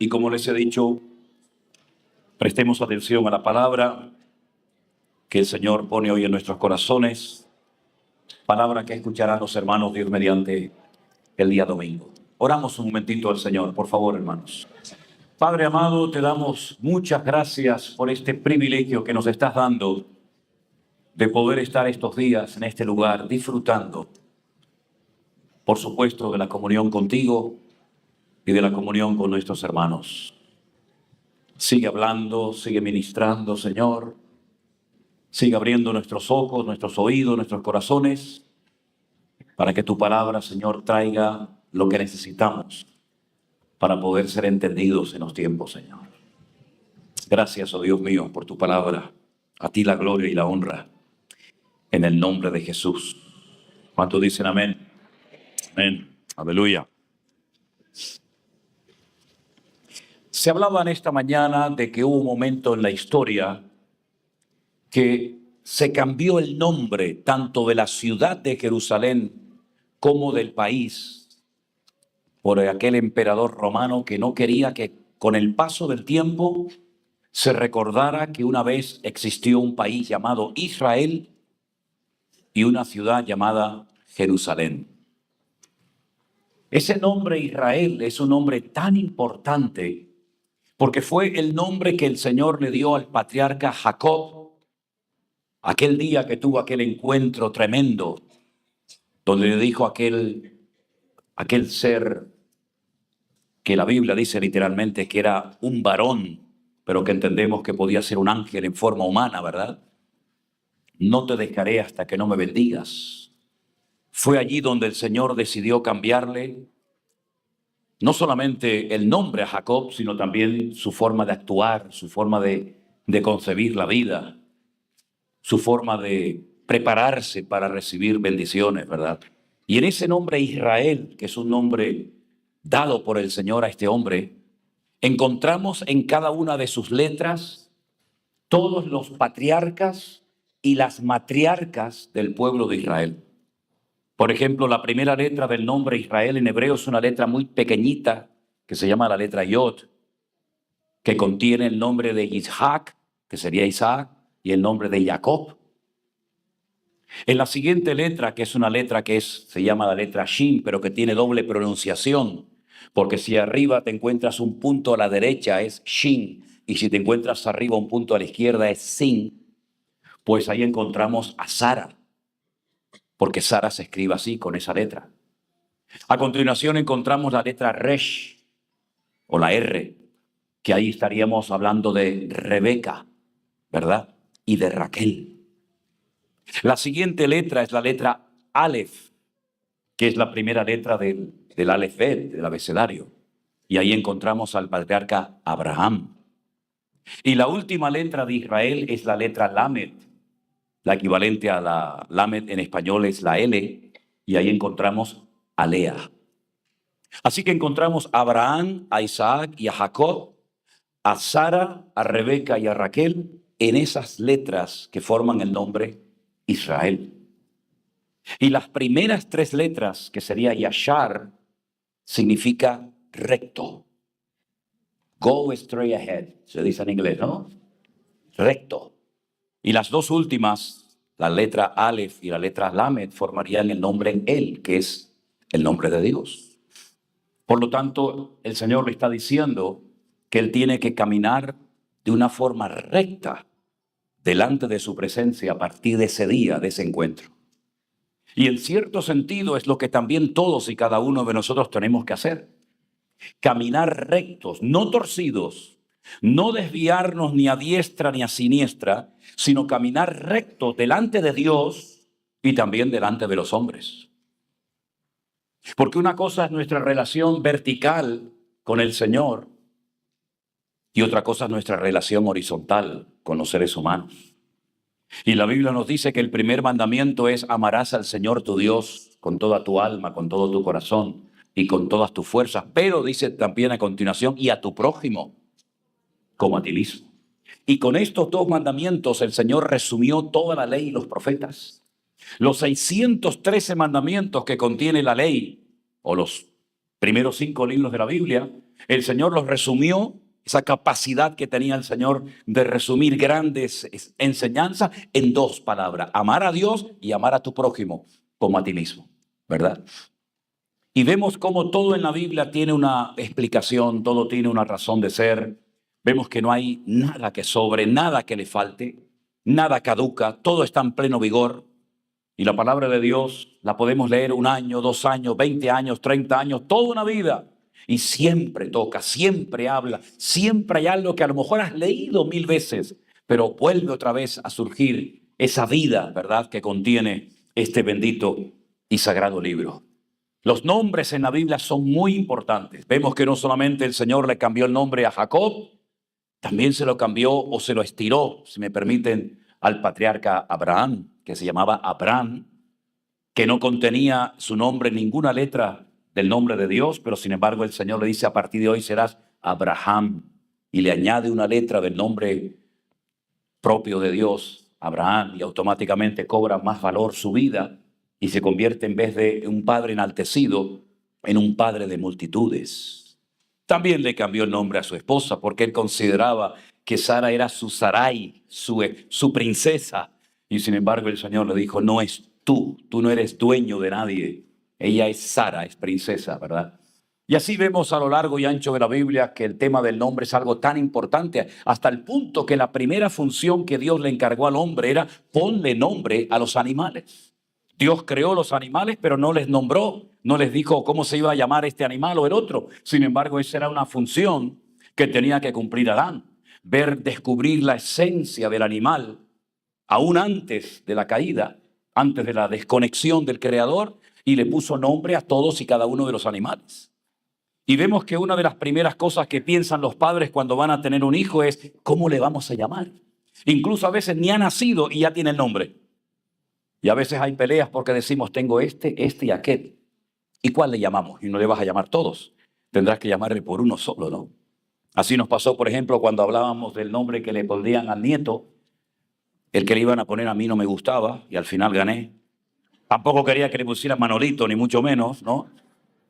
Y como les he dicho, prestemos atención a la palabra que el Señor pone hoy en nuestros corazones, palabra que escucharán los hermanos Dios mediante el día domingo. Oramos un momentito al Señor, por favor, hermanos. Padre amado, te damos muchas gracias por este privilegio que nos estás dando de poder estar estos días en este lugar disfrutando, por supuesto, de la comunión contigo y de la comunión con nuestros hermanos. Sigue hablando, sigue ministrando, Señor. Sigue abriendo nuestros ojos, nuestros oídos, nuestros corazones, para que tu palabra, Señor, traiga lo que necesitamos para poder ser entendidos en los tiempos, Señor. Gracias, oh Dios mío, por tu palabra. A ti la gloria y la honra, en el nombre de Jesús. ¿Cuántos dicen amén? Amén. Aleluya. Se hablaba en esta mañana de que hubo un momento en la historia que se cambió el nombre tanto de la ciudad de Jerusalén como del país por aquel emperador romano que no quería que con el paso del tiempo se recordara que una vez existió un país llamado Israel y una ciudad llamada Jerusalén. Ese nombre Israel es un nombre tan importante porque fue el nombre que el Señor le dio al patriarca Jacob aquel día que tuvo aquel encuentro tremendo donde le dijo a aquel ser que la Biblia dice literalmente que era un varón, pero que entendemos que podía ser un ángel en forma humana, ¿verdad? No te dejaré hasta que no me bendigas. Fue allí donde el Señor decidió cambiarle no solamente el nombre a Jacob, sino también su forma de actuar, su forma de concebir la vida, su forma de prepararse para recibir bendiciones, ¿verdad? Y en ese nombre Israel, que es un nombre dado por el Señor a este hombre, encontramos en cada una de sus letras todos los patriarcas y las matriarcas del pueblo de Israel. Por ejemplo, la primera letra del nombre Israel en hebreo es una letra muy pequeñita que se llama la letra Yod, que contiene el nombre de Isaac, que sería Isaac, y el nombre de Jacob. En la siguiente letra, que es una letra se llama la letra Shin, pero que tiene doble pronunciación, porque si arriba te encuentras un punto a la derecha es Shin, y si te encuentras arriba un punto a la izquierda es Sin, pues ahí encontramos a Sara, porque Sara se escribe así, con esa letra. A continuación encontramos la letra Resh, o la R, que ahí estaríamos hablando de Rebeca, ¿verdad? Y de Raquel. La siguiente letra es la letra Aleph, que es la primera letra del Aleph Bet, del abecedario. Y ahí encontramos al patriarca Abraham. Y la última letra de Israel es la letra Lamed. La equivalente a la Lamed en español es la L, y ahí encontramos a Lea. Así que encontramos a Abraham, a Isaac y a Jacob, a Sara, a Rebeca y a Raquel en esas letras que forman el nombre Israel. Y las primeras tres letras, que sería Yashar, significa recto. Go straight ahead, se dice en inglés, ¿no? Recto. Y las dos últimas, la letra Aleph y la letra Lamed, formarían el nombre El, que es el nombre de Dios. Por lo tanto, el Señor le está diciendo que Él tiene que caminar de una forma recta delante de su presencia a partir de ese día, de ese encuentro. Y en cierto sentido es lo que también todos y cada uno de nosotros tenemos que hacer. Caminar rectos, no torcidos, no desviarnos ni a diestra ni a siniestra, sino caminar rectos delante de Dios y también delante de los hombres. Porque una cosa es nuestra relación vertical con el Señor y otra cosa es nuestra relación horizontal con los seres humanos. Y la Biblia nos dice que el primer mandamiento es: amarás al Señor tu Dios con toda tu alma, con todo tu corazón y con todas tus fuerzas. Pero dice también a continuación: y a tu prójimo como a ti mismo. Y con estos dos mandamientos el Señor resumió toda la ley y los profetas. Los 613 mandamientos que contiene la ley, o los primeros 5 libros de la Biblia, el Señor los resumió, esa capacidad que tenía el Señor de resumir grandes enseñanzas en dos palabras: amar a Dios y amar a tu prójimo como a ti mismo, ¿verdad? Y vemos cómo todo en la Biblia tiene una explicación, todo tiene una razón de ser. Vemos que no hay nada que sobre, nada que le falte, nada caduca, todo está en pleno vigor. Y la palabra de Dios la podemos leer 1 año, 2 años, 20 años, 30 años, toda una vida. Y siempre toca, siempre habla, siempre hay algo que a lo mejor has leído 1000 veces, pero vuelve otra vez a surgir esa vida, ¿verdad?, que contiene este bendito y sagrado libro. Los nombres en la Biblia son muy importantes. Vemos que no solamente el Señor le cambió el nombre a Jacob, también se lo cambió o se lo estiró, si me permiten, al patriarca Abraham, que se llamaba Abraham, que no contenía su nombre ninguna letra del nombre de Dios, pero sin embargo el Señor le dice: a partir de hoy serás Abraham, y le añade una letra del nombre propio de Dios, Abraham, y automáticamente cobra más valor su vida y se convierte, en vez de un padre enaltecido, en un padre de multitudes. También le cambió el nombre a su esposa porque él consideraba que Sara era su Sarai, su princesa. Y sin embargo el Señor le dijo: no es tú no eres dueño de nadie. Ella es Sara, es princesa, ¿verdad? Y así vemos a lo largo y ancho de la Biblia que el tema del nombre es algo tan importante, hasta el punto que la primera función que Dios le encargó al hombre era: ponle nombre a los animales. Dios creó los animales, pero no les nombró, no les dijo cómo se iba a llamar este animal o el otro. Sin embargo, esa era una función que tenía que cumplir Adán: descubrir la esencia del animal, aún antes de la caída, antes de la desconexión del Creador, y le puso nombre a todos y cada uno de los animales. Y vemos que una de las primeras cosas que piensan los padres cuando van a tener un hijo es: ¿cómo le vamos a llamar? Incluso a veces ni ha nacido y ya tiene el nombre. Y a veces hay peleas porque decimos: tengo este y aquel. ¿Y cuál le llamamos? Y no le vas a llamar todos. Tendrás que llamarle por uno solo, ¿no? Así nos pasó, por ejemplo, cuando hablábamos del nombre que le pondrían al nieto. El que le iban a poner a mí no me gustaba y al final gané. Tampoco quería que le pusieran Manolito, ni mucho menos, ¿no?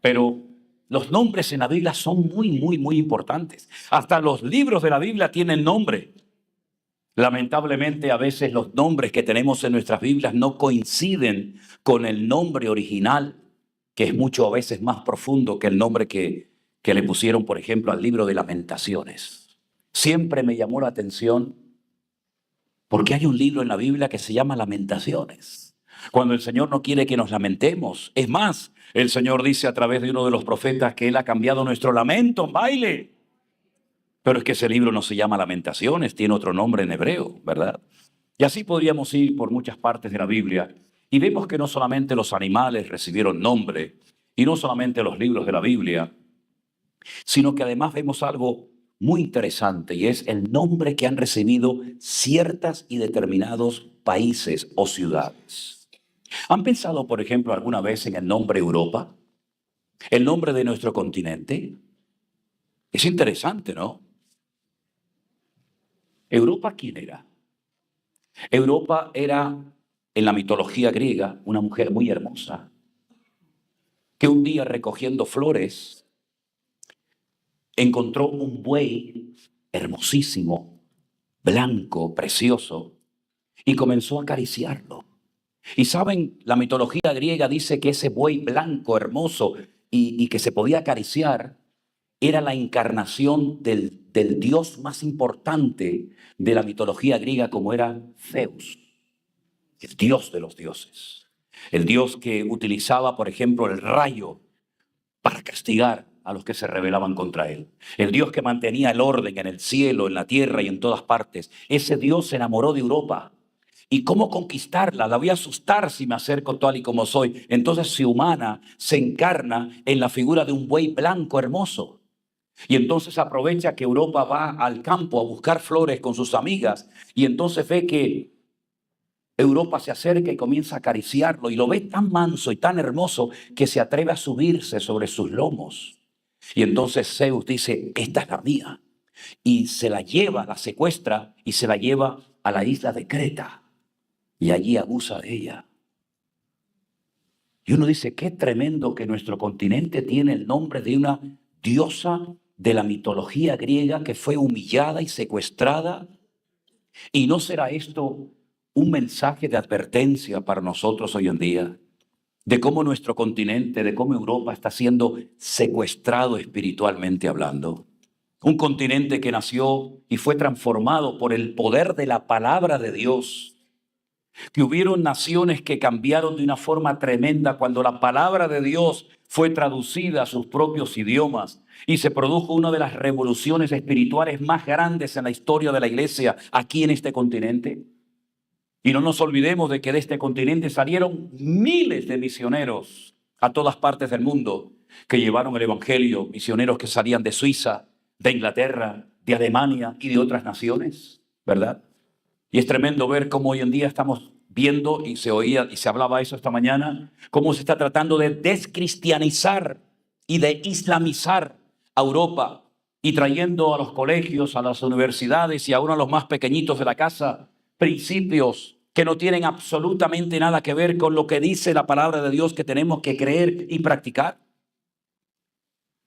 Pero los nombres en la Biblia son muy, muy, muy importantes. Hasta los libros de la Biblia tienen nombre. Lamentablemente, a veces los nombres que tenemos en nuestras Biblias no coinciden con el nombre original, que es mucho a veces más profundo que el nombre que le pusieron, por ejemplo, al libro de Lamentaciones. Siempre me llamó la atención porque hay un libro en la Biblia que se llama Lamentaciones, cuando el Señor no quiere que nos lamentemos. Es más, el Señor dice a través de uno de los profetas que Él ha cambiado nuestro lamento en baile. Pero es que ese libro no se llama Lamentaciones, tiene otro nombre en hebreo, ¿verdad? Y así podríamos ir por muchas partes de la Biblia y vemos que no solamente los animales recibieron nombre y no solamente los libros de la Biblia, sino que además vemos algo muy interesante, y es el nombre que han recibido ciertas y determinados países o ciudades. ¿Han pensado, por ejemplo, alguna vez en el nombre Europa? El nombre de nuestro continente. Es interesante, ¿no? ¿Europa quién era? Europa era, en la mitología griega, una mujer muy hermosa que un día, recogiendo flores, encontró un buey hermosísimo, blanco, precioso, y comenzó a acariciarlo. Y saben, la mitología griega dice que ese buey blanco, hermoso y que se podía acariciar, era la encarnación del dios más importante de la mitología griega, como era Zeus, el dios de los dioses. El dios que utilizaba, por ejemplo, el rayo para castigar a los que se rebelaban contra él. El Dios que mantenía el orden en el cielo, en la tierra y en todas partes. Ese Dios se enamoró de Europa. ¿Y cómo conquistarla? La voy a asustar si me acerco tal y como soy. Entonces se humana, se encarna en la figura de un buey blanco hermoso. Y entonces aprovecha que Europa va al campo a buscar flores con sus amigas. Y entonces ve que Europa se acerca y comienza a acariciarlo, y lo ve tan manso y tan hermoso que se atreve a subirse sobre sus lomos. Y entonces Zeus dice: esta es la mía. Y se la lleva, la secuestra y se la lleva a la isla de Creta. Y allí abusa de ella. Y uno dice: qué tremendo que nuestro continente tiene el nombre de una diosa de la mitología griega que fue humillada y secuestrada. ¿Y no será esto un mensaje de advertencia para nosotros hoy en día? De cómo nuestro continente, de cómo Europa está siendo secuestrado espiritualmente hablando. Un continente que nació y fue transformado por el poder de la palabra de Dios. Que hubieron naciones que cambiaron de una forma tremenda cuando la palabra de Dios fue traducida a sus propios idiomas y se produjo una de las revoluciones espirituales más grandes en la historia de la iglesia aquí en este continente. Y no nos olvidemos de que de este continente salieron miles de misioneros a todas partes del mundo que llevaron el evangelio, misioneros que salían de Suiza, de Inglaterra, de Alemania y de otras naciones, ¿verdad? Y es tremendo ver cómo hoy en día estamos viendo, y se oía y se hablaba eso esta mañana, cómo se está tratando de descristianizar y de islamizar a Europa y trayendo a los colegios, a las universidades y aún a los más pequeñitos de la casa principios que no tienen absolutamente nada que ver con lo que dice la palabra de Dios que tenemos que creer y practicar.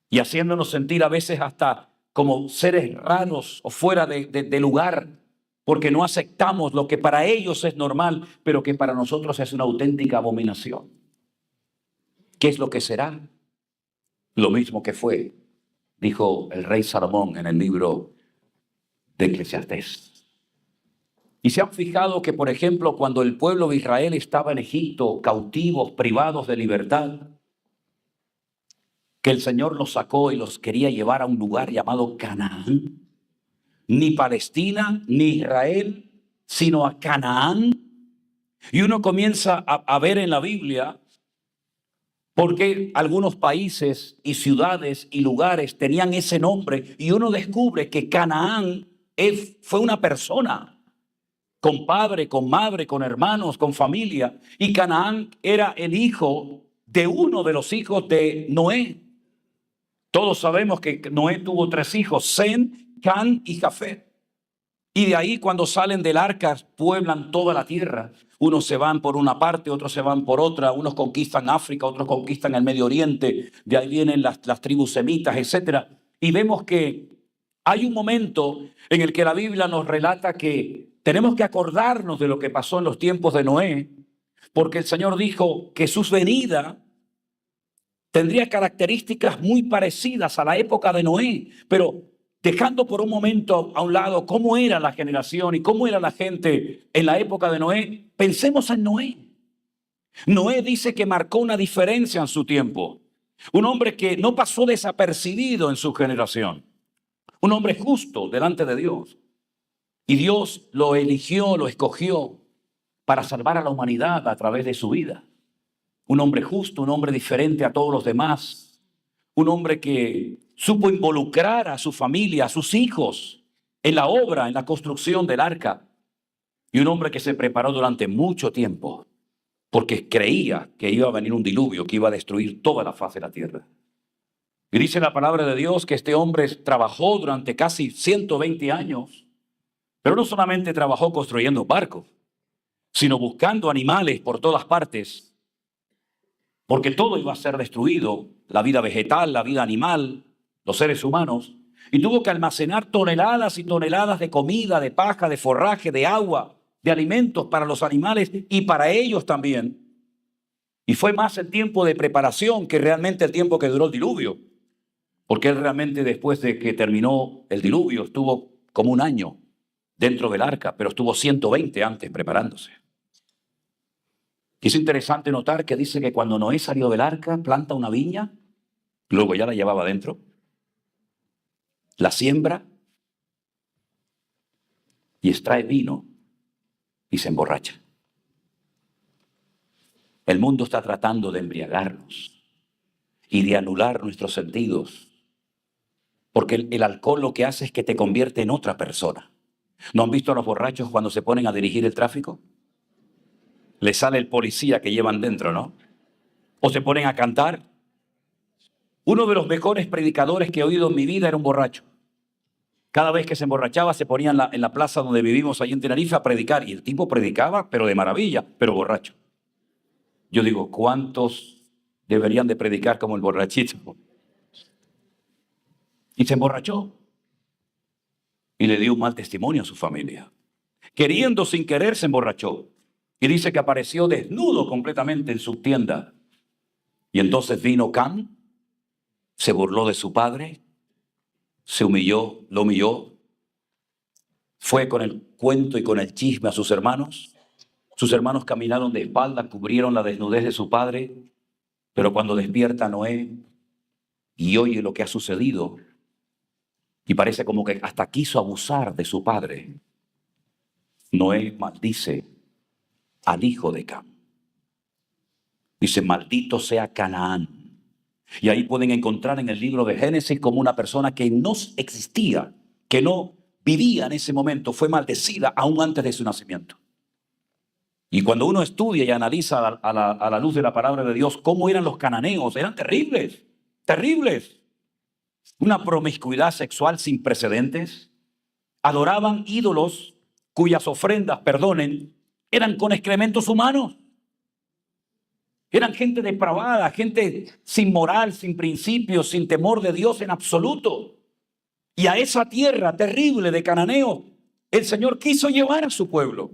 Y haciéndonos sentir a veces hasta como seres raros o fuera de lugar, porque no aceptamos lo que para ellos es normal, pero que para nosotros es una auténtica abominación. ¿Qué es lo que será? Lo mismo que fue, dijo el rey Salomón en el libro de Eclesiastés. Y se han fijado que, por ejemplo, cuando el pueblo de Israel estaba en Egipto, cautivos, privados de libertad, que el Señor los sacó y los quería llevar a un lugar llamado Canaán. Ni Palestina, ni Israel, sino a Canaán. Y uno comienza a ver en la Biblia por qué algunos países y ciudades y lugares tenían ese nombre. Y uno descubre que Canaán fue una persona, con padre, con madre, con hermanos, con familia. Y Canaán era el hijo de uno de los hijos de Noé. Todos sabemos que Noé tuvo 3 hijos, Sem, Can y Jafet. Y de ahí cuando salen del arca pueblan toda la tierra. Unos se van por una parte, otros se van por otra. Unos conquistan África, otros conquistan el Medio Oriente. De ahí vienen las tribus semitas, etc. Y vemos que hay un momento en el que la Biblia nos relata que tenemos que acordarnos de lo que pasó en los tiempos de Noé, porque el Señor dijo que su venida tendría características muy parecidas a la época de Noé, pero dejando por un momento a un lado cómo era la generación y cómo era la gente en la época de Noé, pensemos en Noé. Noé dice que marcó una diferencia en su tiempo. Un hombre que no pasó desapercibido en su generación. Un hombre justo delante de Dios. Y Dios lo eligió, lo escogió para salvar a la humanidad a través de su vida. Un hombre justo, un hombre diferente a todos los demás. Un hombre que supo involucrar a su familia, a sus hijos, en la obra, en la construcción del arca. Y un hombre que se preparó durante mucho tiempo, porque creía que iba a venir un diluvio, que iba a destruir toda la faz de la tierra. Y dice la palabra de Dios que este hombre trabajó durante casi 120 años, pero no solamente trabajó construyendo barcos, sino buscando animales por todas partes, porque todo iba a ser destruido, la vida vegetal, la vida animal, los seres humanos, y tuvo que almacenar toneladas y toneladas de comida, de paja, de forraje, de agua, de alimentos para los animales y para ellos también. Y fue más el tiempo de preparación que realmente el tiempo que duró el diluvio, porque él realmente después de que terminó el diluvio estuvo como 1 año dentro del arca, pero estuvo 120 antes preparándose. Y es interesante notar que dice que cuando Noé salió del arca, planta una viña, luego ya la llevaba adentro, la siembra y extrae vino y se emborracha. El mundo está tratando de embriagarnos y de anular nuestros sentidos, porque el alcohol lo que hace es que te convierte en otra persona. ¿No han visto a los borrachos cuando se ponen a dirigir el tráfico? Les sale el policía que llevan dentro, ¿no? O se ponen a cantar. Uno de los mejores predicadores que he oído en mi vida era un borracho. Cada vez que se emborrachaba se ponía en la plaza donde vivimos allí en Tenerife a predicar. Y el tipo predicaba, pero de maravilla, pero borracho. Yo digo, ¿cuántos deberían de predicar como el borrachito? y se emborrachó y le dio un mal testimonio a su familia. Queriendo sin querer se emborrachó y dice que apareció desnudo completamente en su tienda. Y entonces vino Cam, se burló de su padre, se humilló, lo humilló, fue con el cuento y con el chisme a sus hermanos. Sus hermanos caminaron de espalda, cubrieron la desnudez de su padre, pero cuando despierta Noé y oye lo que ha sucedido, y parece como que hasta quiso abusar de su padre, Noé maldice al hijo de Cam. Dice, maldito sea Canaán. Y ahí pueden encontrar en el libro de Génesis como una persona que no existía, que no vivía en ese momento, fue maldecida aún antes de su nacimiento. Y cuando uno estudia y analiza a la luz de la palabra de Dios cómo eran los cananeos, eran terribles, terribles. Una promiscuidad sexual sin precedentes. Adoraban ídolos cuyas ofrendas, perdonen, eran con excrementos humanos. Eran gente depravada, gente sin moral, sin principios, sin temor de Dios en absoluto. Y a esa tierra terrible de cananeos, el Señor quiso llevar a su pueblo.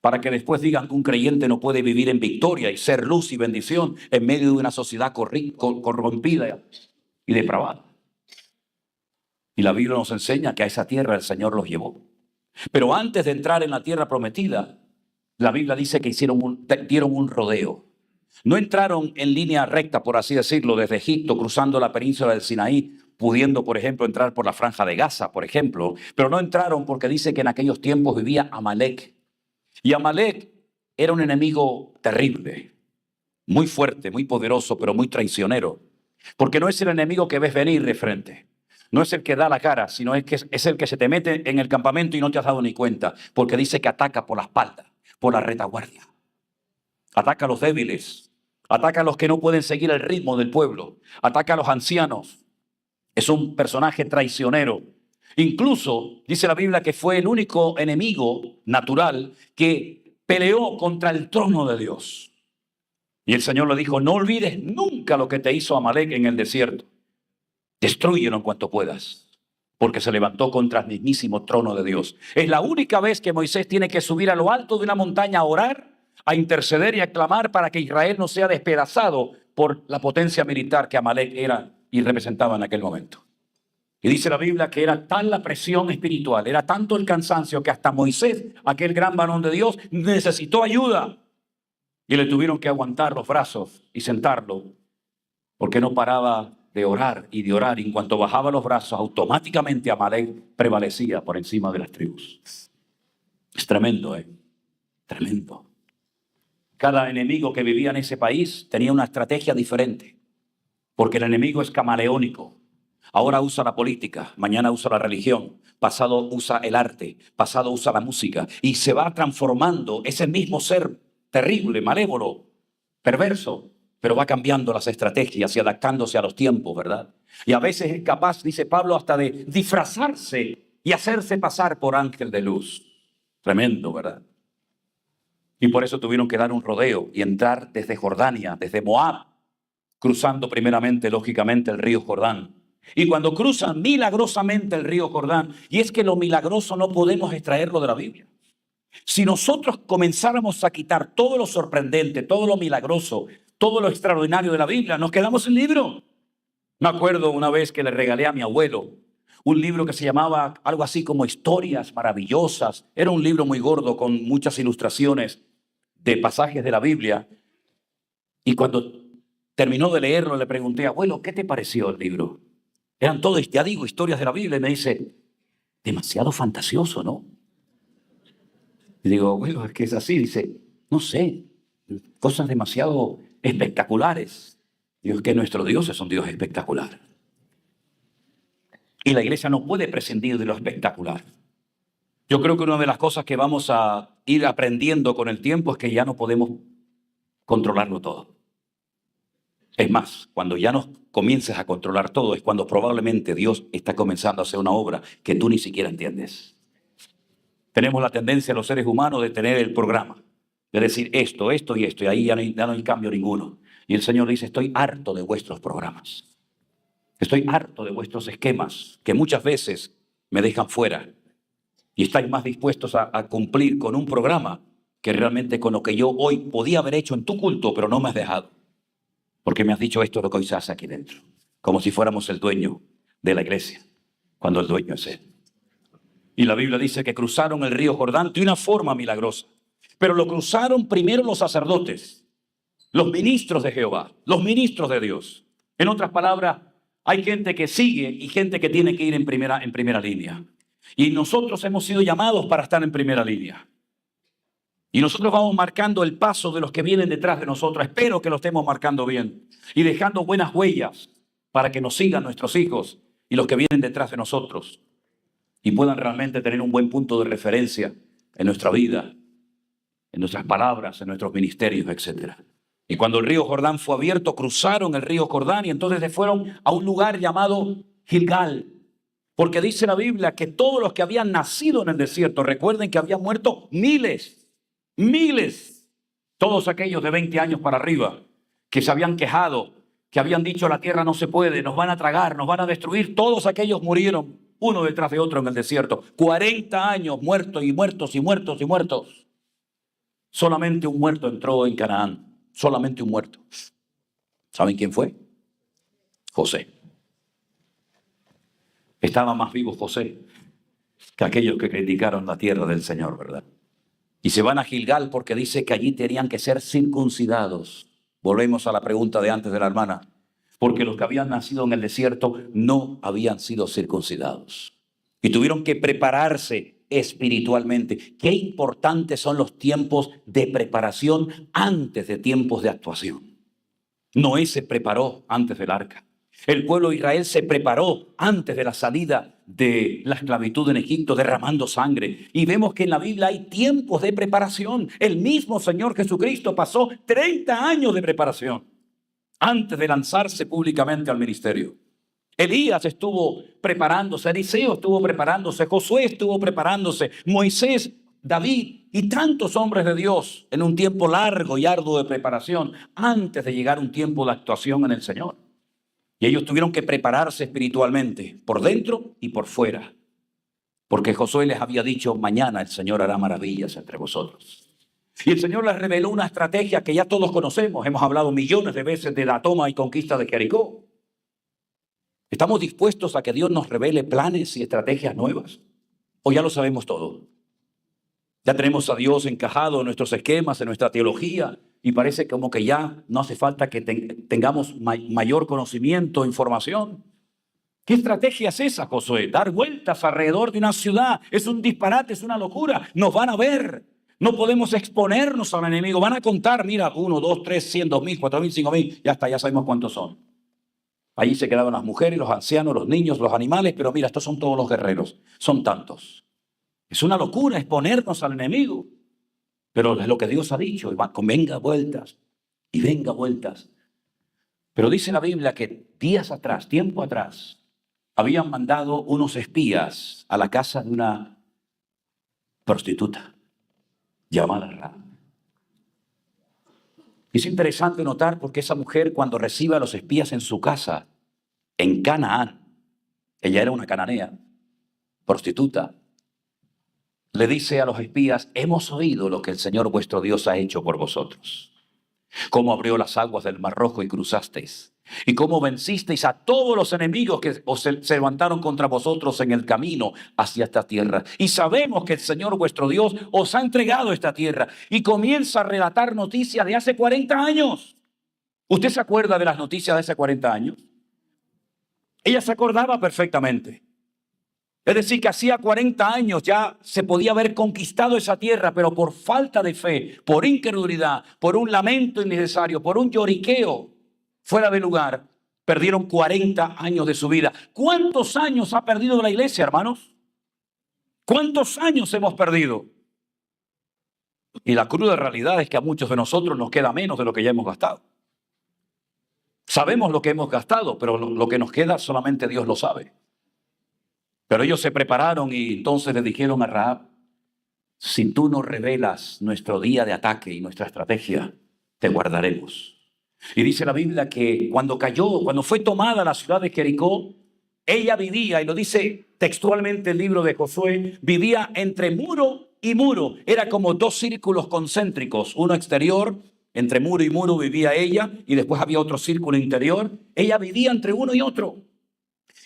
Para que después digan que un creyente no puede vivir en victoria y ser luz y bendición en medio de una sociedad corrompida y depravada. Y la Biblia nos enseña que a esa tierra el Señor los llevó. Pero antes de entrar en la tierra prometida, la Biblia dice que dieron un rodeo. No entraron en línea recta, por así decirlo, desde Egipto, cruzando la península del Sinaí, pudiendo, por ejemplo, entrar por la franja de Gaza, por ejemplo. Pero no entraron porque dice que en aquellos tiempos vivía Amalek. Y Amalek era un enemigo terrible, muy fuerte, muy poderoso, pero muy traicionero. Porque no es el enemigo que ves venir de frente. No es el que da la cara, sino es el que se te mete en el campamento y no te has dado ni cuenta. Porque dice que ataca por la espalda, por la retaguardia. Ataca a los débiles. Ataca a los que no pueden seguir el ritmo del pueblo. Ataca a los ancianos. Es un personaje traicionero. Incluso dice la Biblia que fue el único enemigo natural que peleó contra el trono de Dios. Y el Señor le dijo, no olvides nunca lo que te hizo Amalek en el desierto. Destrúyelo en cuanto puedas, porque se levantó contra el mismísimo trono de Dios. Es la única vez que Moisés tiene que subir a lo alto de una montaña a orar, a interceder y a clamar para que Israel no sea despedazado por la potencia militar que Amalek era y representaba en aquel momento. Y dice la Biblia que era tal la presión espiritual, era tanto el cansancio que hasta Moisés, aquel gran varón de Dios, necesitó ayuda. Y le tuvieron que aguantar los brazos y sentarlo, porque no paraba de orar y de orar. Y en cuanto bajaba los brazos, automáticamente Amalek prevalecía por encima de las tribus. Es tremendo, tremendo. Cada enemigo que vivía en ese país tenía una estrategia diferente, porque el enemigo es camaleónico. Ahora usa la política, mañana usa la religión, pasado usa el arte, pasado usa la música, y se va transformando ese mismo ser terrible, malévolo, perverso, pero va cambiando las estrategias y adaptándose a los tiempos, ¿verdad? Y a veces es capaz, dice Pablo, hasta de disfrazarse y hacerse pasar por ángel de luz. Tremendo, ¿verdad? Y por eso tuvieron que dar un rodeo y entrar desde Jordania, desde Moab, cruzando primeramente, lógicamente, el río Jordán. Y cuando cruzan milagrosamente el río Jordán, y es que lo milagroso no podemos extraerlo de la Biblia. Si nosotros comenzáramos a quitar todo lo sorprendente, todo lo milagroso, todo lo extraordinario de la Biblia, nos quedamos sin libro. Me acuerdo una vez que le regalé a mi abuelo un libro que se llamaba algo así como Historias Maravillosas. Era un libro muy gordo con muchas ilustraciones de pasajes de la Biblia. Y cuando terminó de leerlo le pregunté, abuelo, ¿qué te pareció el libro? Eran todas, ya digo, historias de la Biblia. Y me dice, demasiado fantasioso, ¿no? Y digo, bueno, es que es así. Dice, no sé, cosas demasiado espectaculares. Digo, es que nuestro Dios es un Dios espectacular. Y la iglesia no puede prescindir de lo espectacular. Yo creo que una de las cosas que vamos a ir aprendiendo con el tiempo es que ya no podemos controlarlo todo. Es más, cuando ya nos comiences a controlar todo es cuando probablemente Dios está comenzando a hacer una obra que tú ni siquiera entiendes. Tenemos la tendencia los seres humanos de tener el programa, de decir esto, esto y esto, y ahí ya no hay cambio ninguno. Y el Señor dice, estoy harto de vuestros programas. Estoy harto de vuestros esquemas que muchas veces me dejan fuera y estáis más dispuestos a cumplir con un programa que realmente con lo que yo hoy podía haber hecho en tu culto, pero no me has dejado. Porque me has dicho esto es lo que hoy se hace aquí dentro. Como si fuéramos el dueño de la iglesia, cuando el dueño es Él. Y la Biblia dice que cruzaron el río Jordán de una forma milagrosa. Pero lo cruzaron primero los sacerdotes, los ministros de Jehová, los ministros de Dios. En otras palabras, hay gente que sigue y gente que tiene que ir en primera línea. Y nosotros hemos sido llamados para estar en primera línea. Y nosotros vamos marcando el paso de los que vienen detrás de nosotros. Espero que lo estemos marcando bien y dejando buenas huellas para que nos sigan nuestros hijos y los que vienen detrás de nosotros y puedan realmente tener un buen punto de referencia en nuestra vida, en nuestras palabras, en nuestros ministerios, etc. Y cuando el río Jordán fue abierto, cruzaron el río Jordán y entonces se fueron a un lugar llamado Gilgal. Porque dice la Biblia que todos los que habían nacido en el desierto, recuerden que habían muerto miles, todos aquellos de 20 años para arriba, que se habían quejado, que habían dicho la tierra no se puede, nos van a tragar, nos van a destruir, todos aquellos murieron uno detrás de otro en el desierto. 40 años muertos y muertos y muertos y muertos. Solamente un muerto entró en Canaán, solamente un muerto. ¿Saben quién fue? José. Estaba más vivo José que aquellos que criticaron la tierra del Señor, ¿verdad? Y se van a Gilgal porque dice que allí tenían que ser circuncidados. Volvemos a la pregunta de antes de la hermana. Porque los que habían nacido en el desierto no habían sido circuncidados. Y tuvieron que prepararse espiritualmente. Qué importantes son los tiempos de preparación antes de tiempos de actuación. Noé se preparó antes del arca. El pueblo de Israel se preparó antes de la salida de la esclavitud en Egipto, derramando sangre. Y vemos que en la Biblia hay tiempos de preparación. El mismo Señor Jesucristo pasó 30 años de preparación antes de lanzarse públicamente al ministerio. Elías estuvo preparándose, Eliseo estuvo preparándose, Josué estuvo preparándose, Moisés, David y tantos hombres de Dios en un tiempo largo y arduo de preparación antes de llegar un tiempo de actuación en el Señor. Y ellos tuvieron que prepararse espiritualmente, por dentro y por fuera. Porque Josué les había dicho, mañana el Señor hará maravillas entre vosotros. Y el Señor les reveló una estrategia que ya todos conocemos. Hemos hablado millones de veces de la toma y conquista de Jericó. ¿Estamos dispuestos a que Dios nos revele planes y estrategias nuevas? ¿O ya lo sabemos todo? Ya tenemos a Dios encajado en nuestros esquemas, en nuestra teología, y parece como que ya no hace falta que tengamos mayor conocimiento, información. ¿Qué estrategia es esa, Josué? Dar vueltas alrededor de una ciudad. Es un disparate, es una locura. Nos van a ver. No podemos exponernos al enemigo. Van a contar, mira, 1, 2, 3, 100, 2,000, 4,000, 5,000. Ya está, ya sabemos cuántos son. Allí se quedaban las mujeres, los ancianos, los niños, los animales. Pero mira, estos son todos los guerreros. Son tantos. Es una locura exponernos al enemigo. Pero es lo que Dios ha dicho. Venga vueltas y venga vueltas. Pero dice la Biblia que días atrás, tiempo atrás, habían mandado unos espías a la casa de una prostituta llamada Rahab. Es interesante notar porque esa mujer, cuando recibe a los espías en su casa, en Canaán, ella era una cananea, prostituta, le dice a los espías, hemos oído lo que el Señor vuestro Dios ha hecho por vosotros. Cómo abrió las aguas del Mar Rojo y cruzasteis. Y cómo vencisteis a todos los enemigos que se levantaron contra vosotros en el camino hacia esta tierra. Y sabemos que el Señor vuestro Dios os ha entregado esta tierra. Y comienza a relatar noticias de hace 40 años. ¿Usted se acuerda de las noticias de hace 40 años? Ella se acordaba perfectamente. Es decir, que hacía 40 años ya se podía haber conquistado esa tierra, pero por falta de fe, por incredulidad, por un lamento innecesario, por un lloriqueo fuera de lugar, perdieron 40 años de su vida. ¿Cuántos años ha perdido la iglesia, hermanos? ¿Cuántos años hemos perdido? Y la cruda realidad es que a muchos de nosotros nos queda menos de lo que ya hemos gastado. Sabemos lo que hemos gastado, pero lo que nos queda solamente Dios lo sabe. Pero ellos se prepararon y entonces le dijeron a Rahab, si tú nos revelas nuestro día de ataque y nuestra estrategia, te guardaremos. Y dice la Biblia que cuando fue tomada la ciudad de Jericó, ella vivía, y lo dice textualmente el libro de Josué, vivía entre muro y muro. Era como dos círculos concéntricos, uno exterior, entre muro y muro vivía ella, y después había otro círculo interior. Ella vivía entre uno y otro.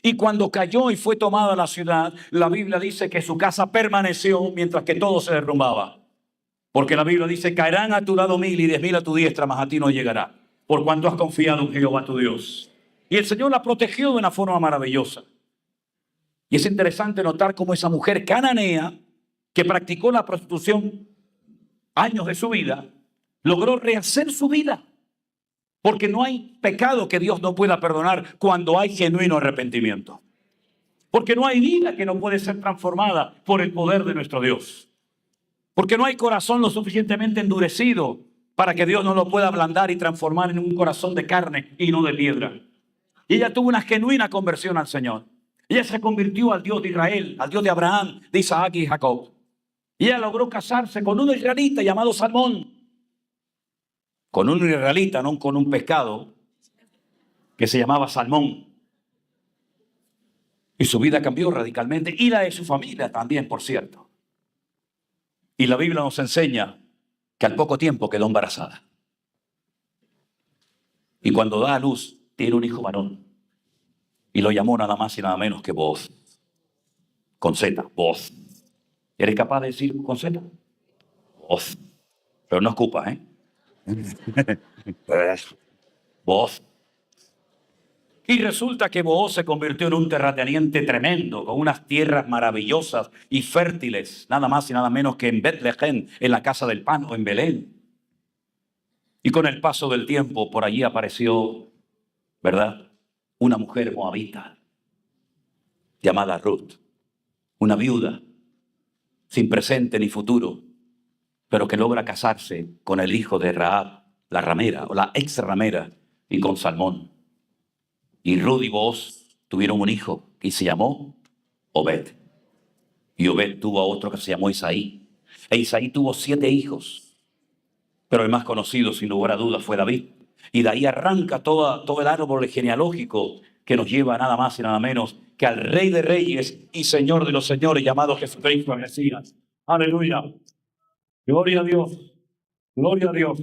Y cuando cayó y fue tomada la ciudad, la Biblia dice que su casa permaneció mientras que todo se derrumbaba. Porque la Biblia dice, caerán a tu lado 1000 y 10.000 a tu diestra, mas a ti no llegará, por cuanto has confiado en Jehová tu Dios. Y el Señor la protegió de una forma maravillosa. Y es interesante notar cómo esa mujer cananea, que practicó la prostitución años de su vida, logró rehacer su vida. Porque no hay pecado que Dios no pueda perdonar cuando hay genuino arrepentimiento. Porque no hay vida que no puede ser transformada por el poder de nuestro Dios. Porque no hay corazón lo suficientemente endurecido para que Dios no lo pueda ablandar y transformar en un corazón de carne y no de piedra. Y ella tuvo una genuina conversión al Señor. Ella se convirtió al Dios de Israel, al Dios de Abraham, de Isaac y Jacob. Y ella logró casarse con un israelita llamado Salmón. Con un israelita, no con un pescado que se llamaba Salmón. Y su vida cambió radicalmente, y la de su familia también, por cierto. Y la Biblia nos enseña que al poco tiempo quedó embarazada. Y cuando da a luz, tiene un hijo varón. Y lo llamó nada más y nada menos que Booz. Con Z, Booz. ¿Eres capaz de decir con Z? Booz. Pero no escupas, ¿eh? Booz. Y resulta que Booz se convirtió en un terrateniente tremendo, con unas tierras maravillosas y fértiles, nada más y nada menos que en Betlehem, en la casa del pan, o en Belén. Y con el paso del tiempo, por allí apareció, ¿verdad?, una mujer moabita, llamada Ruth, una viuda, sin presente ni futuro, pero que logra casarse con el hijo de Rahab, la ramera, o la ex ramera, y con Salmón. Y Ruth y Booz tuvieron un hijo que se llamó Obed. Y Obed tuvo a otro que se llamó Isaí. E Isaí tuvo 7 hijos. Pero el más conocido, sin lugar a dudas, fue David. Y de ahí arranca todo el árbol genealógico que nos lleva nada más y nada menos que al Rey de Reyes y Señor de los Señores, llamado Jesucristo el Mesías. Aleluya. Gloria a Dios. Gloria a Dios.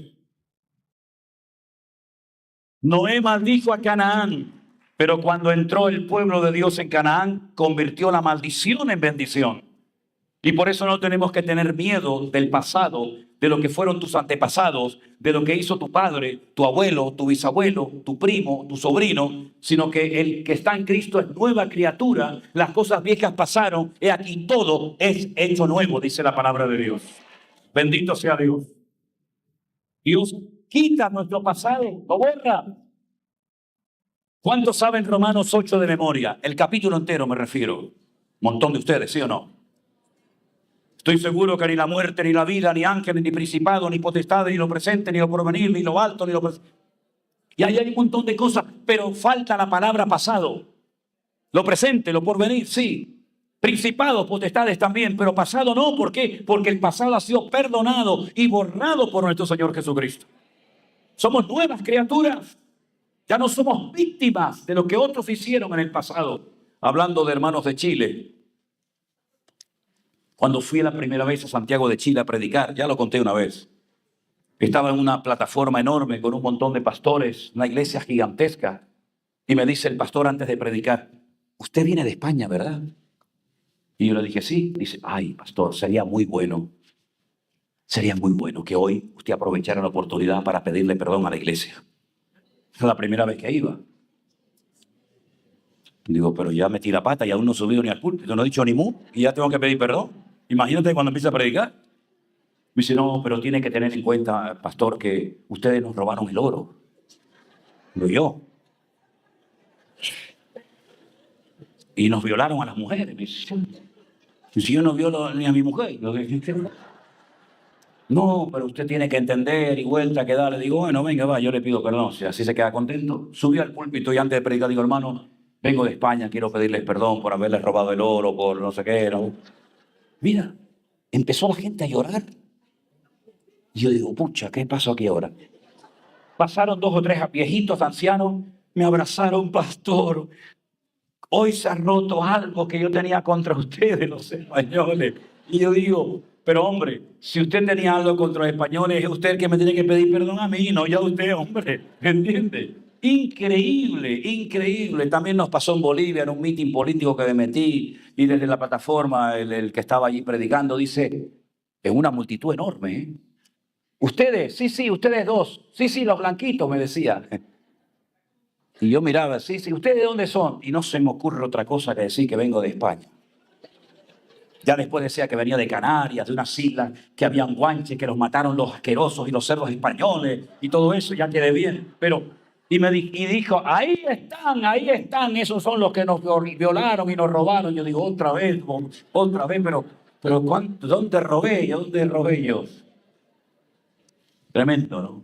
Noé maldijo a Canaán, pero cuando entró el pueblo de Dios en Canaán, convirtió la maldición en bendición. Y por eso no tenemos que tener miedo del pasado, de lo que fueron tus antepasados, de lo que hizo tu padre, tu abuelo, tu bisabuelo, tu primo, tu sobrino, sino que el que está en Cristo es nueva criatura. Las cosas viejas pasaron, he aquí todo es hecho nuevo, dice la palabra de Dios. Bendito sea Dios. Dios quita nuestro pasado, lo borra. ¿Cuántos saben Romanos 8 de memoria? El capítulo entero me refiero. Un montón de ustedes, ¿sí o no? Estoy seguro que ni la muerte, ni la vida, ni ángeles, ni principados, ni potestades, ni lo presente, ni lo porvenir, ni lo alto, ni lo presente. Y ahí hay un montón de cosas, pero falta la palabra pasado. Lo presente, lo porvenir, sí. Principados, potestades también, pero pasado no. ¿Por qué? Porque el pasado ha sido perdonado y borrado por nuestro Señor Jesucristo. Somos nuevas criaturas. Ya no somos víctimas de lo que otros hicieron en el pasado. Hablando de hermanos de Chile. Cuando fui la primera vez a Santiago de Chile a predicar, ya lo conté una vez, estaba en una plataforma enorme con un montón de pastores, una iglesia gigantesca, y me dice el pastor antes de predicar, usted viene de España, ¿verdad? Y yo le dije, sí. Dice, ay, pastor, sería muy bueno que hoy usted aprovechara la oportunidad para pedirle perdón a la iglesia. Es la primera vez que iba. Digo, pero ya metí la pata y aún no he subido ni al púlpito, no he dicho ni mu, y ya tengo que pedir perdón. Imagínate cuando empiece a predicar. Me dice, no, pero tiene que tener en cuenta, pastor, que ustedes nos robaron el oro. Digo, yo. Y nos violaron a las mujeres. Me dice, si yo no violo ni a mi mujer. No, pero usted tiene que entender y vuelta que darle. Digo, bueno, venga, va, yo le pido perdón. Si así se queda contento. Subí al púlpito y antes de predicar digo, hermano, vengo de España, quiero pedirles perdón por haberles robado el oro, por no sé qué. ¿No? Mira, empezó la gente a llorar. Y yo digo, pucha, ¿qué pasó aquí ahora? Pasaron 2 o 3 viejitos ancianos, me abrazaron, pastor. Hoy se ha roto algo que yo tenía contra ustedes, los españoles. Y yo digo, pero hombre, si usted tenía algo contra los españoles, es usted el que me tiene que pedir perdón a mí, no ya usted, hombre. ¿Entiende? Increíble, increíble. También nos pasó en Bolivia, en un mitin político que me metí, y desde la plataforma, el que estaba allí predicando, dice, en una multitud enorme, ¿eh? Ustedes, sí, ustedes dos, sí, los blanquitos, me decía. Y yo miraba, sí, ¿ustedes de dónde son? Y no se me ocurre otra cosa que decir que vengo de España. Ya después decía que venía de Canarias, de unas islas que habían guanches, que los mataron los asquerosos y los cerdos españoles y todo eso, ya quedé bien. Y dijo, ahí están, esos son los que nos violaron y nos robaron. Yo digo, otra vez, pero ¿dónde robé yo? ¿Dónde robé yo? Tremendo, ¿no?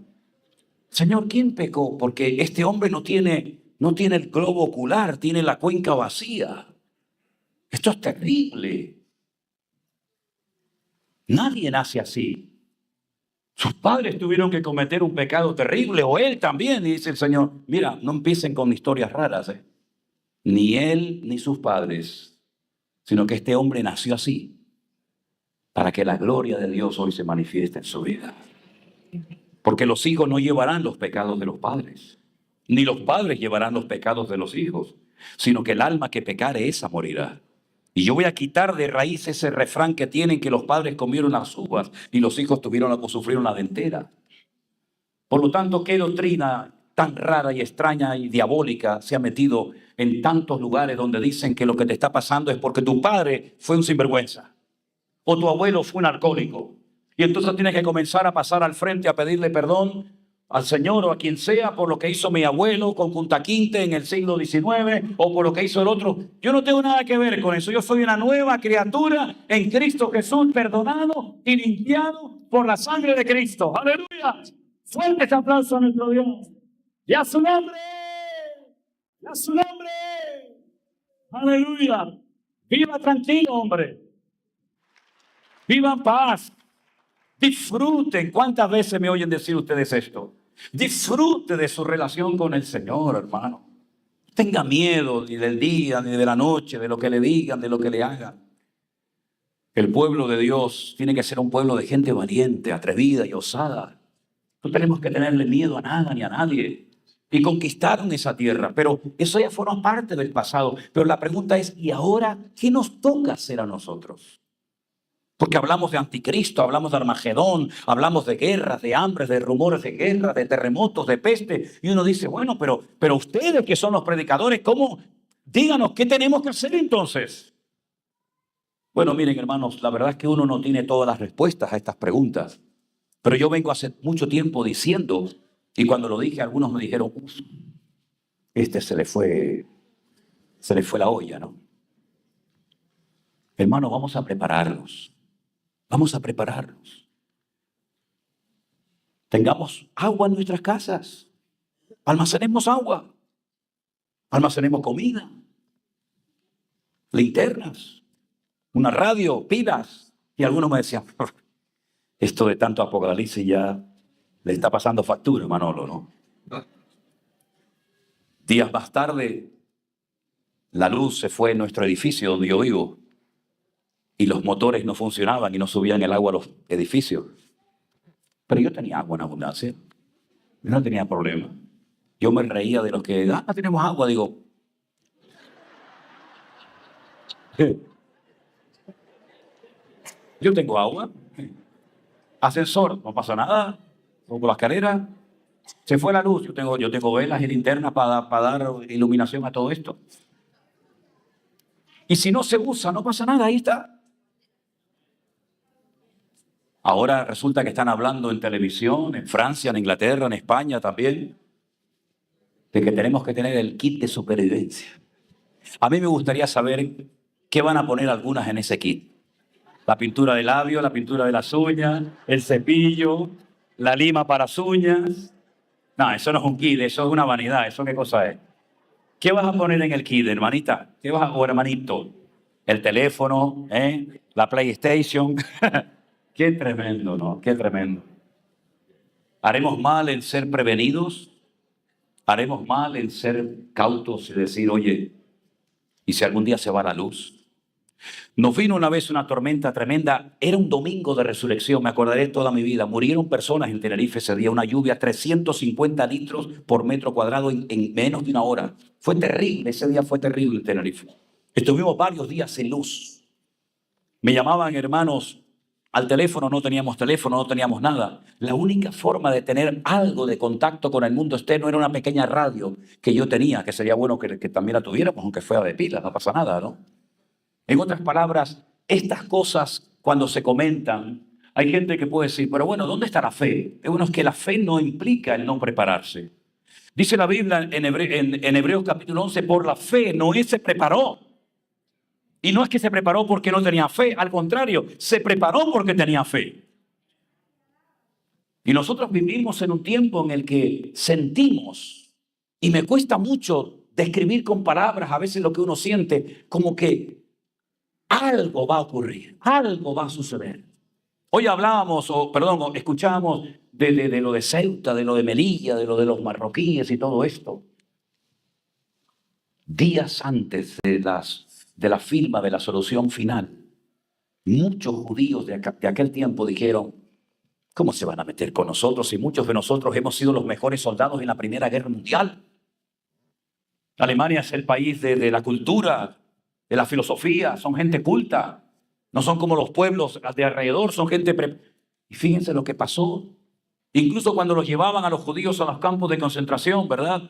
Señor, ¿quién pecó? Porque este hombre no tiene el globo ocular, tiene la cuenca vacía. Esto es terrible. Nadie nace así. Sus padres tuvieron que cometer un pecado terrible, o él también. Y dice el Señor, mira, no empiecen con historias raras, ¿eh? Ni él ni sus padres, sino que este hombre nació así, para que la gloria de Dios hoy se manifieste en su vida. Porque los hijos no llevarán los pecados de los padres, ni los padres llevarán los pecados de los hijos, sino que el alma que pecare, esa morirá. Y yo voy a quitar de raíz ese refrán que tienen, que los padres comieron las uvas y los hijos sufrieron la dentera. Por lo tanto, ¿qué doctrina tan rara y extraña y diabólica se ha metido en tantos lugares donde dicen que lo que te está pasando es porque tu padre fue un sinvergüenza o tu abuelo fue un alcohólico? Y entonces tienes que comenzar a pasar al frente a pedirle perdón al Señor o a quien sea por lo que hizo mi abuelo con Kunta Kinte en el siglo XIX o por lo que hizo el otro. Yo no tengo nada que ver con eso. Yo soy una nueva criatura en Cristo Jesús, perdonado y limpiado por la sangre de Cristo. ¡Aleluya! Fuerte ese aplauso a nuestro Dios. ¡Y a su nombre! ¡Y a su nombre! ¡Aleluya! Viva tranquilo, hombre. Viva en paz. Disfruten. ¿Cuántas veces me oyen decir ustedes esto? Disfrute de su relación con el Señor, hermano. No tenga miedo ni del día, ni de la noche, de lo que le digan, de lo que le hagan. El pueblo de Dios tiene que ser un pueblo de gente valiente, atrevida y osada. No tenemos que tenerle miedo a nada ni a nadie. Y conquistaron esa tierra, pero eso ya forma parte del pasado. Pero la pregunta es, ¿y ahora qué nos toca hacer a nosotros? Porque hablamos de anticristo, hablamos de Armagedón, hablamos de guerras, de hambres, de rumores de guerra, de terremotos, de peste. Y uno dice, bueno, pero ustedes que son los predicadores, ¿cómo? Díganos, ¿qué tenemos que hacer entonces? Bueno, miren, hermanos, la verdad es que uno no tiene todas las respuestas a estas preguntas. Pero yo vengo hace mucho tiempo diciendo, y cuando lo dije, algunos me dijeron, se le fue la olla, ¿no? Hermanos, vamos a prepararnos. Vamos a prepararnos. Tengamos agua en nuestras casas. Almacenemos agua. Almacenemos comida. Linternas. Una radio, pilas. Y algunos me decían, esto de tanto apocalipsis ya le está pasando factura, Manolo, ¿no? Días más tarde, la luz se fue en nuestro edificio donde yo vivo. Y los motores no funcionaban y no subían el agua a los edificios. Pero yo tenía agua en abundancia. Yo no tenía problema. Yo me reía de los que, no tenemos agua. Digo, yo tengo agua. Ascensor, no pasa nada. Pongo la escalera. Se fue la luz. Yo tengo velas y linternas para dar iluminación a todo esto. Y si no se usa, no pasa nada. Ahí está. Ahora resulta que están hablando en televisión, en Francia, en Inglaterra, en España también, de que tenemos que tener el kit de supervivencia. A mí me gustaría saber qué van a poner algunas en ese kit. La pintura de labios, la pintura de las uñas, el cepillo, la lima para las uñas. No, eso no es un kit, eso es una vanidad. ¿Eso qué cosa es? ¿Qué vas a poner en el kit, hermanita? O hermanito? El teléfono, la PlayStation. Qué tremendo, ¿no? Qué tremendo. ¿Haremos mal en ser prevenidos? ¿Haremos mal en ser cautos y decir, oye, ¿y si algún día se va la luz? Nos vino una vez una tormenta tremenda, era un domingo de resurrección, me acordaré toda mi vida. Murieron personas en Tenerife ese día, una lluvia, 350 litros por metro cuadrado en menos de una hora. Fue terrible, ese día fue terrible en Tenerife. Estuvimos varios días sin luz. Me llamaban hermanos al teléfono, no teníamos nada. La única forma de tener algo de contacto con el mundo externo era una pequeña radio que yo tenía, que sería bueno que también la tuviéramos, aunque fuera de pila, no pasa nada, ¿no? En otras palabras, estas cosas cuando se comentan, hay gente que puede decir, pero bueno, ¿dónde está la fe? Bueno, es que la fe no implica el no prepararse. Dice la Biblia en Hebreos capítulo 11, por la fe Noé se preparó. Y no es que se preparó porque no tenía fe, al contrario, se preparó porque tenía fe. Y nosotros vivimos en un tiempo en el que sentimos, y me cuesta mucho describir con palabras a veces lo que uno siente, como que algo va a ocurrir, algo va a suceder. Hoy escuchábamos de lo de Ceuta, de lo de Melilla, de lo de los marroquíes y todo esto. Días antes de la firma de la solución final, muchos judíos de aquel tiempo dijeron, ¿cómo se van a meter con nosotros si muchos de nosotros hemos sido los mejores soldados en la Primera Guerra Mundial? Alemania es el país de la cultura, de la filosofía, son gente culta, no son como los pueblos de alrededor, son gente... Y fíjense lo que pasó. Incluso cuando los llevaban a los judíos a los campos de concentración, ¿verdad?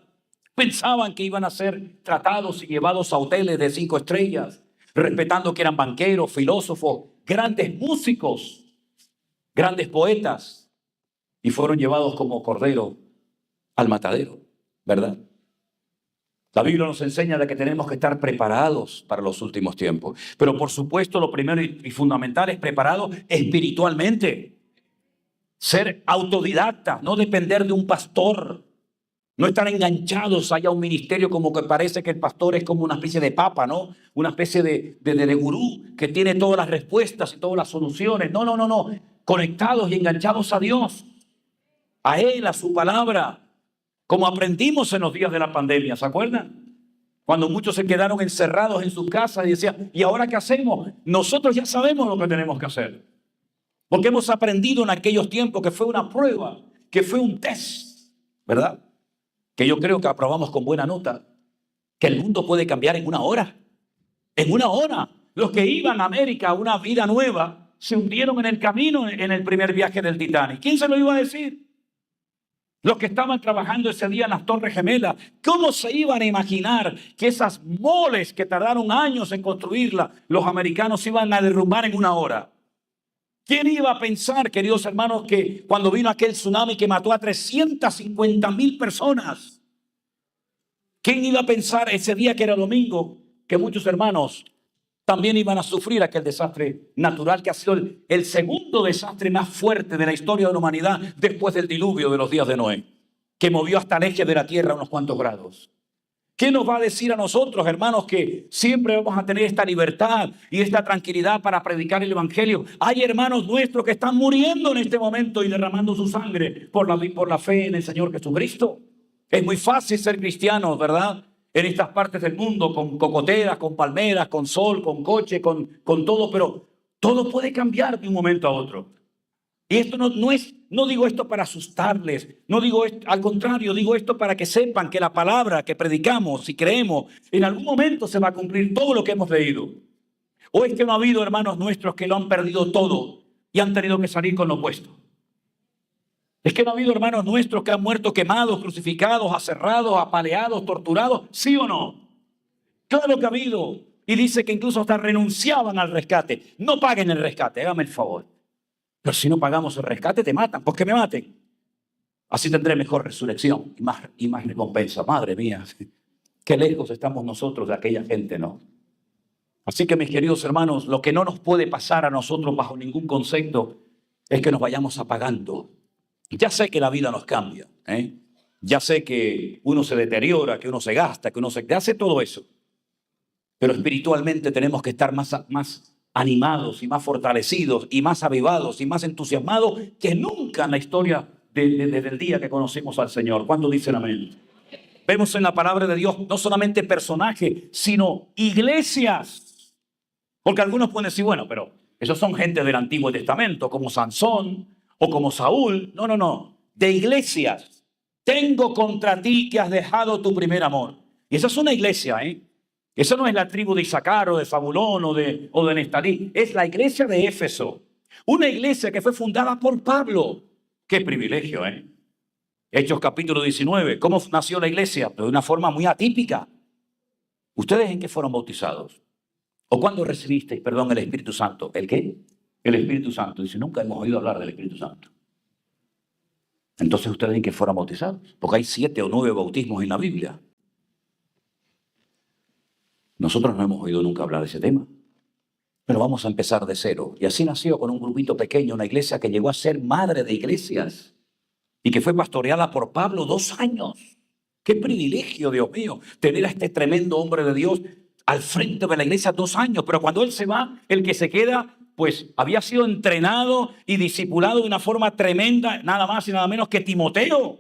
Pensaban que iban a ser tratados y llevados a hoteles de 5 estrellas, respetando que eran banqueros, filósofos, grandes músicos, grandes poetas, y fueron llevados como cordero al matadero, ¿verdad? La Biblia nos enseña de que tenemos que estar preparados para los últimos tiempos. Pero por supuesto lo primero y fundamental es preparados espiritualmente. Ser autodidacta, no depender de un pastor. No estar enganchados allá a un ministerio como que parece que el pastor es como una especie de papa, ¿no? Una especie de gurú que tiene todas las respuestas y todas las soluciones. No. Conectados y enganchados a Dios, a Él, a su palabra. Como aprendimos en los días de la pandemia, ¿se acuerdan? Cuando muchos se quedaron encerrados en sus casas y decían, ¿y ahora qué hacemos? Nosotros ya sabemos lo que tenemos que hacer. Porque hemos aprendido en aquellos tiempos que fue una prueba, que fue un test, ¿verdad? Que yo creo que aprobamos con buena nota, que el mundo puede cambiar en una hora. En una hora. Los que iban a América a una vida nueva se hundieron en el camino en el primer viaje del Titanic. ¿Quién se lo iba a decir? Los que estaban trabajando ese día en las Torres Gemelas, ¿cómo se iban a imaginar que esas moles que tardaron años en construirlas, los americanos iban a derrumbar en una hora? ¿Quién iba a pensar, queridos hermanos, que cuando vino aquel tsunami que mató a 350,000 personas, quién iba a pensar ese día que era domingo, que muchos hermanos también iban a sufrir aquel desastre natural que ha sido el segundo desastre más fuerte de la historia de la humanidad después del diluvio de los días de Noé, que movió hasta el eje de la tierra unos cuantos grados? ¿Qué nos va a decir a nosotros, hermanos, que siempre vamos a tener esta libertad y esta tranquilidad para predicar el evangelio? Hay hermanos nuestros que están muriendo en este momento y derramando su sangre por la fe en el Señor Jesucristo. Es muy fácil ser cristianos, ¿verdad? En estas partes del mundo, con cocoteras, con palmeras, con sol, con coche, con todo, pero todo puede cambiar de un momento a otro. Y esto no digo esto para asustarles, no digo esto, al contrario, digo esto para que sepan que la palabra que predicamos y creemos, en algún momento se va a cumplir todo lo que hemos leído. ¿O es que no ha habido hermanos nuestros que lo han perdido todo y han tenido que salir con lo opuesto? ¿Es que no ha habido hermanos nuestros que han muerto quemados, crucificados, aserrados, apaleados, torturados? ¿Sí o no? Claro que ha habido. Y dice que incluso hasta renunciaban al rescate. No paguen el rescate, hágame el favor. Pero si no pagamos el rescate, te matan. Pues que me maten. Así tendré mejor resurrección y más recompensa. Madre mía, qué lejos estamos nosotros de aquella gente, ¿no? Así que, mis queridos hermanos, lo que no nos puede pasar a nosotros bajo ningún concepto es que nos vayamos apagando. Ya sé que la vida nos cambia, ¿eh? Ya sé que uno se deteriora, que uno se gasta, que uno se hace todo eso. Pero espiritualmente tenemos que estar más animados y más fortalecidos y más avivados y más entusiasmados que nunca en la historia desde el día que conocimos al Señor. ¿Cuándo dicen amén? Vemos en la palabra de Dios no solamente personajes, sino iglesias. Porque algunos pueden decir, bueno, pero esos son gente del Antiguo Testamento, como Sansón o como Saúl. No, no, no. De iglesias. Tengo contra ti que has dejado tu primer amor. Y esa es una iglesia, ¿eh? Esa no es la tribu de Isaacar o de Zabulón o de Neftalí. Es la iglesia de Éfeso. Una iglesia que fue fundada por Pablo. Qué privilegio, ¿eh? Hechos capítulo 19. ¿Cómo nació la iglesia? De una forma muy atípica. ¿Ustedes en qué fueron bautizados? ¿O cuándo recibisteis, perdón, el Espíritu Santo? ¿El qué? El Espíritu Santo. Dice, nunca hemos oído hablar del Espíritu Santo. Entonces, ¿ustedes en qué fueron bautizados? Porque hay 7 o 9 bautismos en la Biblia. Nosotros no hemos oído nunca hablar de ese tema. Pero vamos a empezar de cero. Y así nació con un grupito pequeño, una iglesia que llegó a ser madre de iglesias y que fue pastoreada por Pablo 2 años. Qué privilegio, Dios mío, tener a este tremendo hombre de Dios al frente de la iglesia 2 años. Pero cuando él se va, el que se queda, pues había sido entrenado y discipulado de una forma tremenda, nada más y nada menos que Timoteo,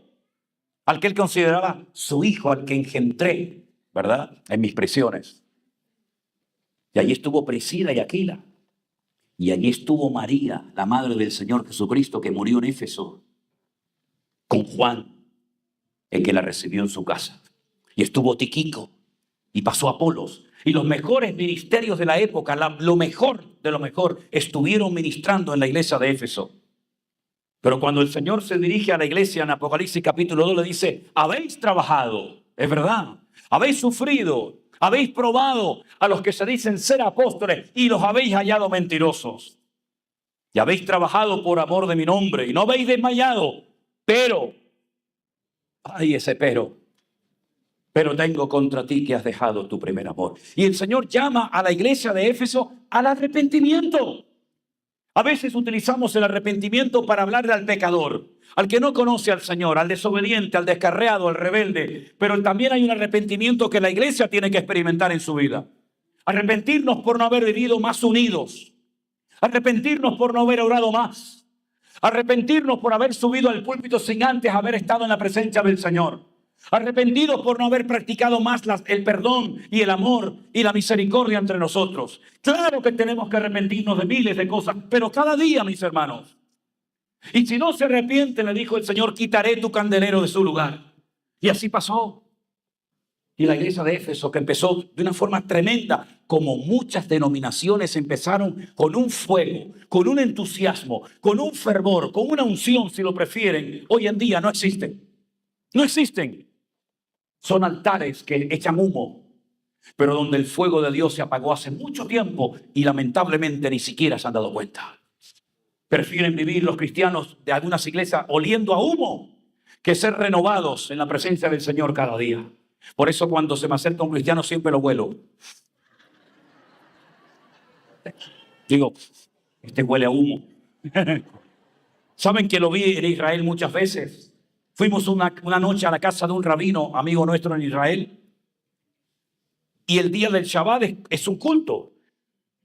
al que él consideraba su hijo, al que engendré, ¿verdad? En mis prisiones. Y allí estuvo Priscila y Aquila. Y allí estuvo María, la madre del Señor Jesucristo, que murió en Éfeso, con Juan, el que la recibió en su casa. Y estuvo Tíquico, y pasó Apolos. Y los mejores ministerios de la época, lo mejor de lo mejor, estuvieron ministrando en la iglesia de Éfeso. Pero cuando el Señor se dirige a la iglesia en Apocalipsis capítulo 2, le dice, habéis trabajado, es verdad, habéis sufrido, habéis probado a los que se dicen ser apóstoles y los habéis hallado mentirosos. Y habéis trabajado por amor de mi nombre y no habéis desmayado. Pero, ay ese pero tengo contra ti que has dejado tu primer amor. Y el Señor llama a la iglesia de Éfeso al arrepentimiento. A veces utilizamos el arrepentimiento para hablarle al pecador, al que no conoce al Señor, al desobediente, al descarriado, al rebelde. Pero también hay un arrepentimiento que la iglesia tiene que experimentar en su vida. Arrepentirnos por no haber vivido más unidos. Arrepentirnos por no haber orado más. Arrepentirnos por haber subido al púlpito sin antes haber estado en la presencia del Señor. Arrepentidos por no haber practicado más el perdón y el amor y la misericordia entre nosotros. Claro que tenemos que arrepentirnos de miles de cosas, pero cada día, mis hermanos. Y si no se arrepienten, le dijo el Señor, quitaré tu candelero de su lugar. Y así pasó. Y la iglesia de Éfeso, que empezó de una forma tremenda, como muchas denominaciones empezaron con un fuego, con un entusiasmo, con un fervor, con una unción, si lo prefieren, hoy en día no existen. No existen. Son altares que echan humo, pero donde el fuego de Dios se apagó hace mucho tiempo y lamentablemente ni siquiera se han dado cuenta. Prefieren vivir los cristianos de algunas iglesias oliendo a humo que ser renovados en la presencia del Señor cada día. Por eso cuando se me acerca un cristiano siempre lo huelo. Digo, este huele a humo. ¿Saben que lo vi en Israel muchas veces? Fuimos una noche a la casa de un rabino, amigo nuestro en Israel. Y el día del Shabbat es un culto.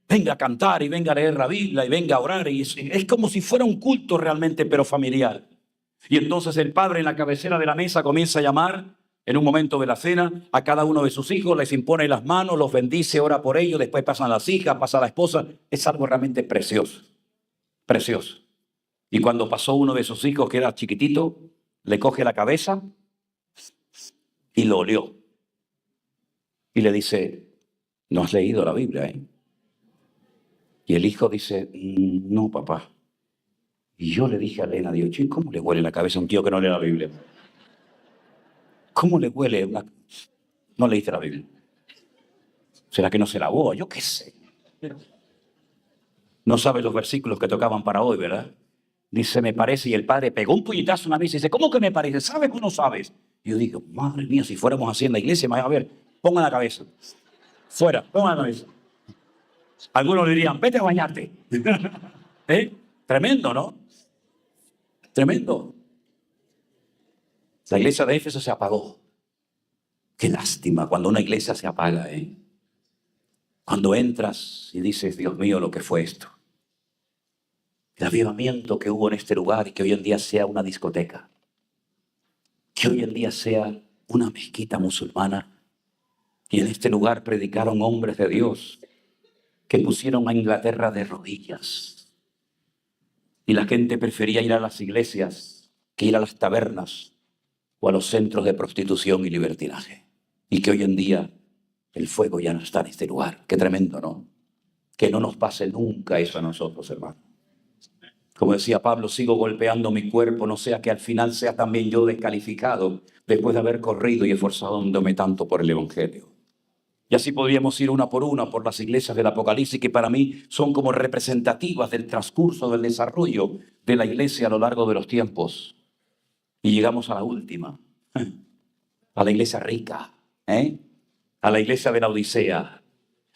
Venga a cantar y venga a leer la Biblia y venga a orar. Y es como si fuera un culto realmente, pero familiar. Y entonces el padre en la cabecera de la mesa comienza a llamar en un momento de la cena a cada uno de sus hijos, les impone las manos, los bendice, ora por ellos, después pasan las hijas, pasa la esposa. Es algo realmente precioso. Precioso. Y cuando pasó uno de sus hijos, que era chiquitito, le coge la cabeza y lo olió. Y le dice, no has leído la Biblia, ¿eh? Y el hijo dice, no, papá. Y yo le dije a Elena, digo, che, ¿cómo le huele la cabeza a un tío que no lee la Biblia? ¿Cómo le huele? No leíste la Biblia. ¿Será que no se lavó? Yo qué sé. No sabe los versículos que tocaban para hoy, ¿verdad? Dice, me parece, y el padre pegó un puñetazo una vez y dice, ¿cómo que me parece? ¿Sabes o no sabes? Y yo digo, madre mía, si fuéramos así en la iglesia, a ver, pongan la cabeza. Fuera, pongan la cabeza. Algunos dirían, vete a bañarte. Tremendo, ¿no? Tremendo. La iglesia de Éfeso se apagó. Qué lástima cuando una iglesia se apaga, ¿eh? Cuando entras y dices, Dios mío, lo que fue esto. el avivamiento que hubo en este lugar y que hoy en día sea una discoteca, que hoy en día sea una mezquita musulmana. Y en este lugar predicaron hombres de Dios que pusieron a Inglaterra de rodillas. Y la gente prefería ir a las iglesias que ir a las tabernas o a los centros de prostitución y libertinaje. Y que hoy en día el fuego ya no está en este lugar. Qué tremendo, ¿no? Que no nos pase nunca eso a nosotros, hermano. Como decía Pablo, sigo golpeando mi cuerpo, no sea que al final sea también yo descalificado después de haber corrido y esforzándome tanto por el Evangelio. Y así podríamos ir una por las iglesias del Apocalipsis, que para mí son como representativas del transcurso, del desarrollo de la iglesia a lo largo de los tiempos. Y llegamos a la última, a la iglesia rica, a la iglesia de la Odisea,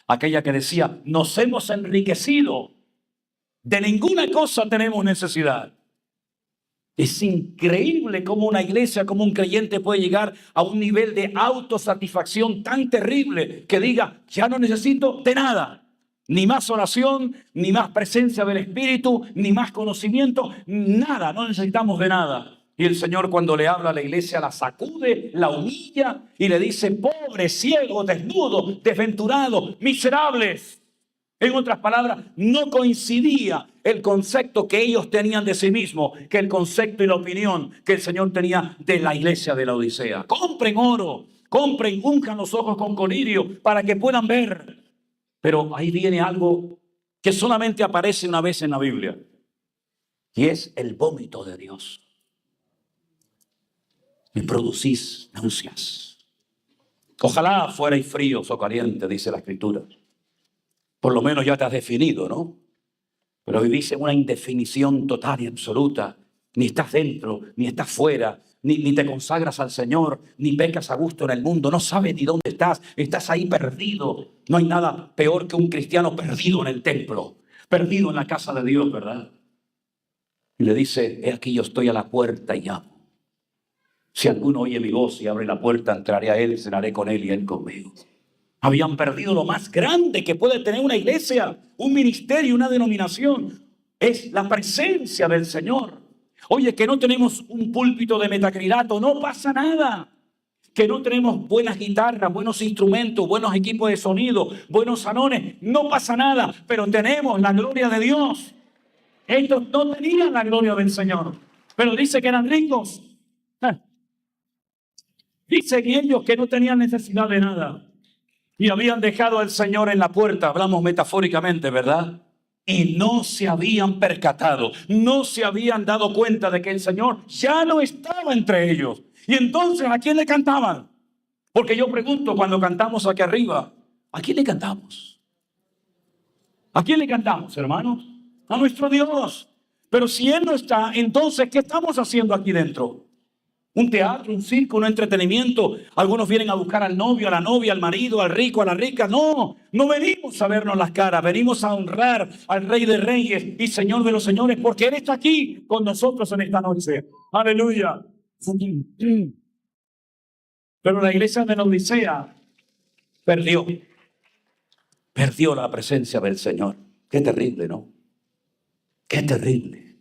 aquella que decía, nos hemos enriquecido, de ninguna cosa tenemos necesidad. Es increíble cómo una iglesia, cómo un creyente puede llegar a un nivel de autosatisfacción tan terrible que diga, ya no necesito de nada. Ni más oración, ni más presencia del Espíritu, ni más conocimiento, nada, no necesitamos de nada. Y el Señor cuando le habla a la iglesia la sacude, la humilla y le dice, pobres, ciegos, desnudos, desventurados, miserables. En otras palabras, no coincidía el concepto que ellos tenían de sí mismos, que el concepto y la opinión que el Señor tenía de la iglesia de la Odisea. Compren oro, compren, unjan los ojos con colirio para que puedan ver. Pero ahí viene algo que solamente aparece una vez en la Biblia. Y es el vómito de Dios. Me producís náuseas. Ojalá fuerais fríos o calientes, dice la Escritura. Por lo menos ya te has definido, ¿no? Pero vivís en una indefinición total y absoluta. Ni estás dentro, ni estás fuera, ni te consagras al Señor, ni pecas a gusto en el mundo. No sabes ni dónde estás. Estás ahí perdido. No hay nada peor que un cristiano perdido en el templo, perdido en la casa de Dios, ¿verdad? Y le dice, he aquí yo estoy a la puerta y llamo. Si alguno oye mi voz y abre la puerta, entraré a él, cenaré con él y él conmigo. Habían perdido lo más grande que puede tener una iglesia, un ministerio, una denominación. Es la presencia del Señor. Oye, que no tenemos un púlpito de metacrilato, no pasa nada. Que no tenemos buenas guitarras, buenos instrumentos, buenos equipos de sonido, buenos salones, no pasa nada. Pero tenemos la gloria de Dios. Estos no tenían la gloria del Señor, pero dice que eran ricos. Dicen ellos que no tenían necesidad de nada. Y habían dejado al Señor en la puerta, hablamos metafóricamente, ¿verdad? Y no se habían percatado, no se habían dado cuenta de que el Señor ya no estaba entre ellos. Y entonces, ¿a quién le cantaban? Porque yo pregunto cuando cantamos aquí arriba, ¿a quién le cantamos? ¿A quién le cantamos, hermanos? A nuestro Dios. Pero si Él no está, entonces, ¿qué estamos haciendo aquí dentro? Un teatro, un circo, un entretenimiento. Algunos vienen a buscar al novio, a la novia, al marido, al rico, a la rica. No, no venimos a vernos las caras. Venimos a honrar al Rey de Reyes y Señor de los Señores, porque Él está aquí con nosotros en esta noche. Aleluya. Pero la iglesia de la Odisea perdió la presencia del Señor. Qué terrible, ¿no? Qué terrible.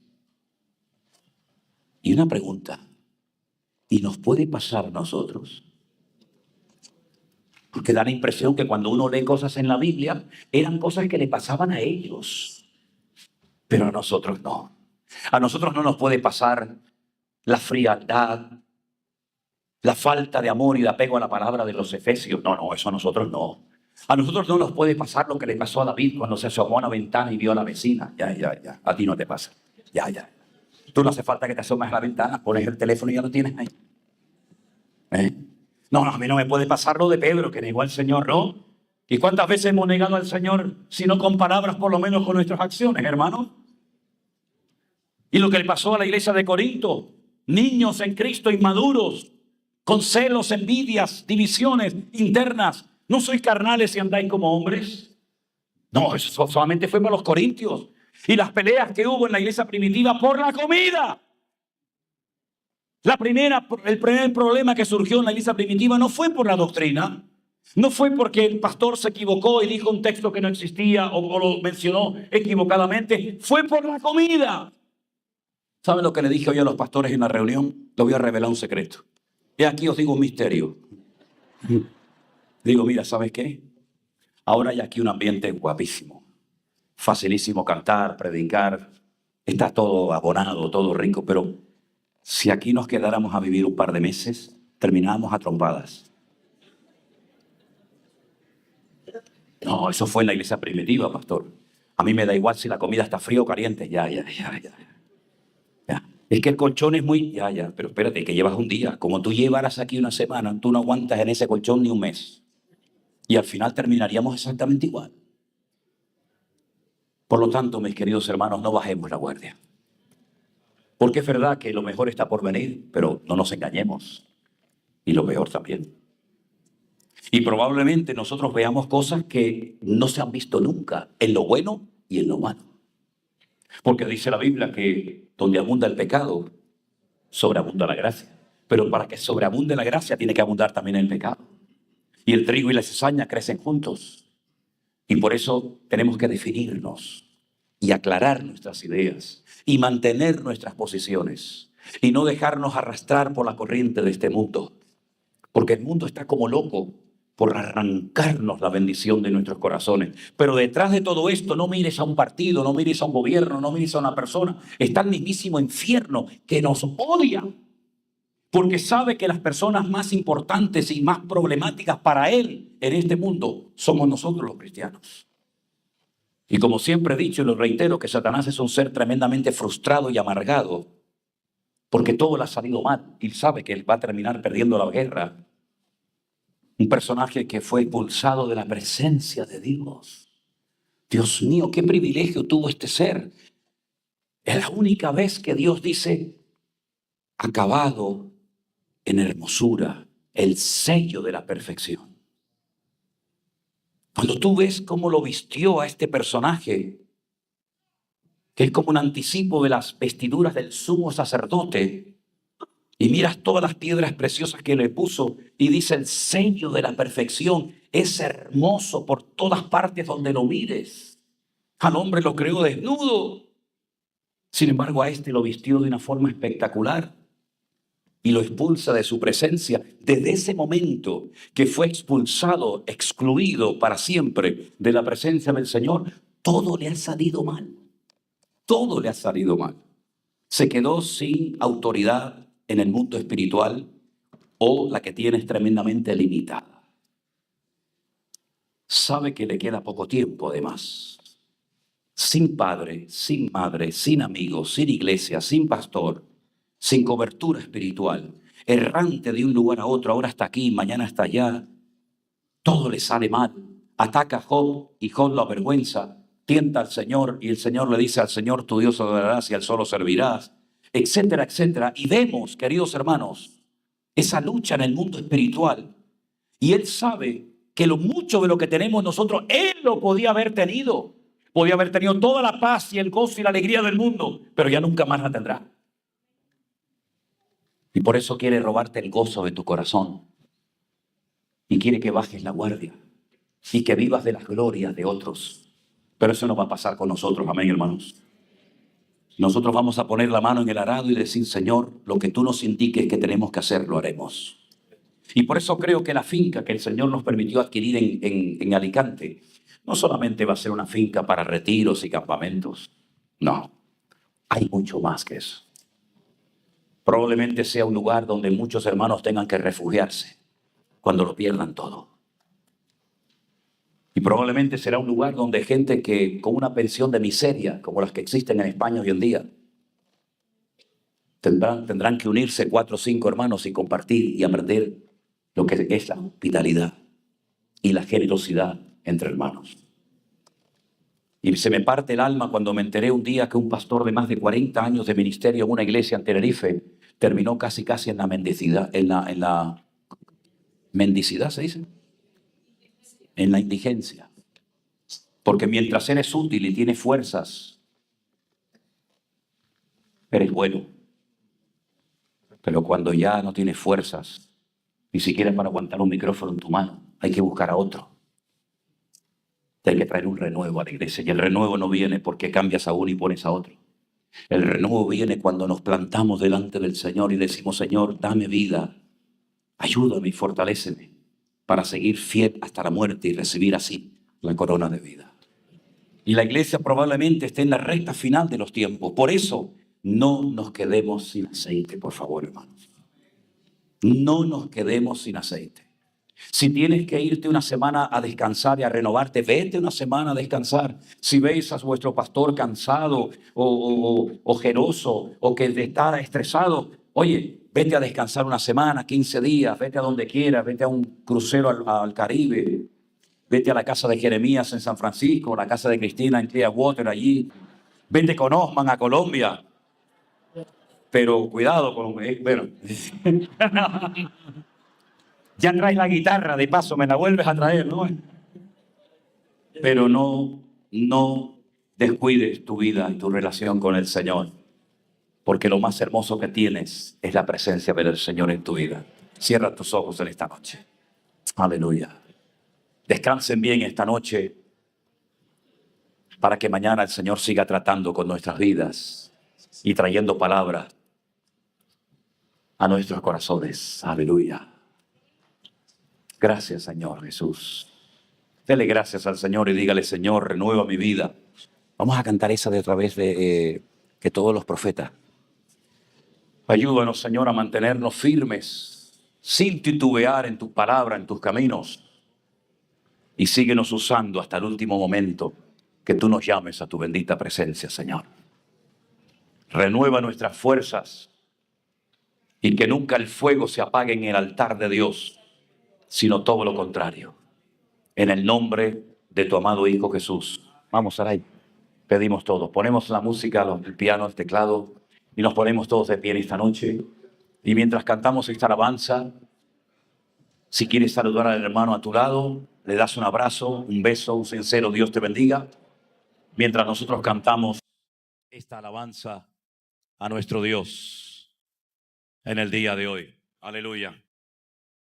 Y una pregunta. Y nos puede pasar a nosotros. Porque da la impresión que cuando uno lee cosas en la Biblia, eran cosas que le pasaban a ellos. Pero a nosotros no. A nosotros no nos puede pasar la frialdad, la falta de amor y de apego a la palabra de los Efesios. No, eso a nosotros no. A nosotros no nos puede pasar lo que le pasó a David cuando se asomó a una ventana y vio a la vecina. Ya. A ti no te pasa. Ya. Tú no hace falta que te asomes a la ventana, pones el teléfono y ya lo tienes ahí. No, a mí no me puede pasar lo de Pedro, que negó al Señor, ¿no? ¿Y cuántas veces hemos negado al Señor, si no con palabras, por lo menos con nuestras acciones, hermano? Y lo que le pasó a la iglesia de Corinto, niños en Cristo inmaduros, con celos, envidias, divisiones internas. ¿No sois carnales y andáis como hombres? No, eso solamente fue para los corintios. Y las peleas que hubo en la iglesia primitiva por la comida. El primer problema que surgió en la iglesia primitiva no fue por la doctrina. No fue porque el pastor se equivocó y dijo un texto que no existía o lo mencionó equivocadamente. Fue por la comida. ¿Saben lo que le dije hoy a los pastores en la reunión? Les voy a revelar un secreto. Y aquí os digo un misterio. Digo, mira, ¿sabes qué? Ahora hay aquí un ambiente guapísimo. Facilísimo cantar, predicar. Está todo abonado, todo rico. Pero si aquí nos quedáramos a vivir un par de meses, terminábamos a trompadas. No, eso fue en la iglesia primitiva, pastor. A mí me da igual si la comida está fría o caliente. Ya. Es que el colchón es muy... Ya, pero espérate, que llevas un día. Como tú llevaras aquí una semana, tú no aguantas en ese colchón ni un mes. Y al final terminaríamos exactamente igual. Por lo tanto, mis queridos hermanos, no bajemos la guardia. Porque es verdad que lo mejor está por venir, pero no nos engañemos. Y lo peor también. Y probablemente nosotros veamos cosas que no se han visto nunca, en lo bueno y en lo malo. Porque dice la Biblia que donde abunda el pecado, sobreabunda la gracia. Pero para que sobreabunde la gracia tiene que abundar también el pecado. Y el trigo y la cizaña crecen juntos. Y por eso tenemos que definirnos y aclarar nuestras ideas y mantener nuestras posiciones y no dejarnos arrastrar por la corriente de este mundo. Porque el mundo está como loco por arrancarnos la bendición de nuestros corazones. Pero detrás de todo esto, no mires a un partido, no mires a un gobierno, no mires a una persona. Está el mismísimo infierno que nos odia. Porque sabe que las personas más importantes y más problemáticas para él en este mundo somos nosotros los cristianos. Y como siempre he dicho y lo reitero, que Satanás es un ser tremendamente frustrado y amargado, porque todo le ha salido mal y sabe que él va a terminar perdiendo la guerra. Un personaje que fue expulsado de la presencia de Dios. Dios mío, qué privilegio tuvo este ser. Es la única vez que Dios dice, acabado en hermosura, el sello de la perfección. Cuando tú ves cómo lo vistió a este personaje, que es como un anticipo de las vestiduras del sumo sacerdote, y miras todas las piedras preciosas que le puso y dice el sello de la perfección, es hermoso por todas partes donde lo mires. Al hombre lo creó desnudo, sin embargo a este lo vistió de una forma espectacular y lo expulsa de su presencia. Desde ese momento que fue expulsado, excluido para siempre de la presencia del Señor, todo le ha salido mal. Todo le ha salido mal. Se quedó sin autoridad en el mundo espiritual, o la que tiene es tremendamente limitada. Sabe que le queda poco tiempo además. Sin padre, sin madre, sin amigos, sin iglesia, sin pastor, sin cobertura espiritual, errante de un lugar a otro, ahora está aquí, mañana está allá. Todo le sale mal. Ataca a Job y Job lo avergüenza. Tienta al Señor y el Señor le dice al Señor tu Dios adorarás y al solo servirás, etcétera, etcétera. Y vemos, queridos hermanos, esa lucha en el mundo espiritual. Y él sabe que mucho de lo que tenemos nosotros, él lo podía haber tenido. Podía haber tenido toda la paz y el gozo y la alegría del mundo, pero ya nunca más la tendrá. Y por eso quiere robarte el gozo de tu corazón. Y quiere que bajes la guardia y que vivas de las glorias de otros. Pero eso no va a pasar con nosotros, amén, hermanos. Nosotros vamos a poner la mano en el arado y decir, Señor, lo que tú nos indiques que tenemos que hacer, lo haremos. Y por eso creo que la finca que el Señor nos permitió adquirir en Alicante no solamente va a ser una finca para retiros y campamentos. No, hay mucho más que eso. Probablemente sea un lugar donde muchos hermanos tengan que refugiarse cuando lo pierdan todo. Y probablemente será un lugar donde gente que con una pensión de miseria, como las que existen en España hoy en día, tendrán que unirse 4 o 5 hermanos y compartir y aprender lo que es la hospitalidad y la generosidad entre hermanos. Y se me parte el alma cuando me enteré un día que un pastor de más de 40 años de ministerio en una iglesia en Tenerife terminó casi en la mendicidad, en la mendicidad, ¿se dice? En la indigencia. Porque mientras eres útil y tienes fuerzas, eres bueno. Pero cuando ya no tienes fuerzas, ni siquiera para aguantar un micrófono en tu mano, hay que buscar a otro. Hay que traer un renuevo a la iglesia. Y el renuevo no viene porque cambias a uno y pones a otro. El renuevo viene cuando nos plantamos delante del Señor y decimos, Señor, dame vida, ayúdame y fortaléceme para seguir fiel hasta la muerte y recibir así la corona de vida. Y la iglesia probablemente esté en la recta final de los tiempos. Por eso, no nos quedemos sin aceite, por favor, hermanos. No nos quedemos sin aceite. Si tienes que irte una semana a descansar y a renovarte, vete una semana a descansar. Si veis a vuestro pastor cansado o ojeroso o que está estresado, oye, vete a descansar una semana, 15 días, vete a donde quieras, vete a un crucero al Caribe, vete a la casa de Jeremías en San Francisco, la casa de Cristina en Clearwater allí, vete con Osman a Colombia. Pero cuidado con... bueno. Ya traes la guitarra, de paso me la vuelves a traer, ¿no? Pero no descuides tu vida y tu relación con el Señor, porque lo más hermoso que tienes es la presencia del Señor en tu vida. Cierra tus ojos en esta noche. Aleluya. Descansen bien esta noche para que mañana el Señor siga tratando con nuestras vidas y trayendo palabras a nuestros corazones. Aleluya. Gracias, Señor Jesús. Dele gracias al Señor y dígale, Señor, renueva mi vida. Vamos a cantar esa de otra vez que todos los profetas. Ayúdanos, Señor, a mantenernos firmes, sin titubear en tu palabra, en tus caminos. Y síguenos usando hasta el último momento que tú nos llames a tu bendita presencia, Señor. Renueva nuestras fuerzas y que nunca el fuego se apague en el altar de Dios, sino todo lo contrario. En el nombre de tu amado Hijo Jesús. Vamos, Saray. Pedimos todo. Ponemos la música, el piano, el teclado y nos ponemos todos de pie en esta noche. Y mientras cantamos esta alabanza, si quieres saludar al hermano a tu lado, le das un abrazo, un beso, un sincero Dios te bendiga. Mientras nosotros cantamos esta alabanza a nuestro Dios en el día de hoy. Aleluya.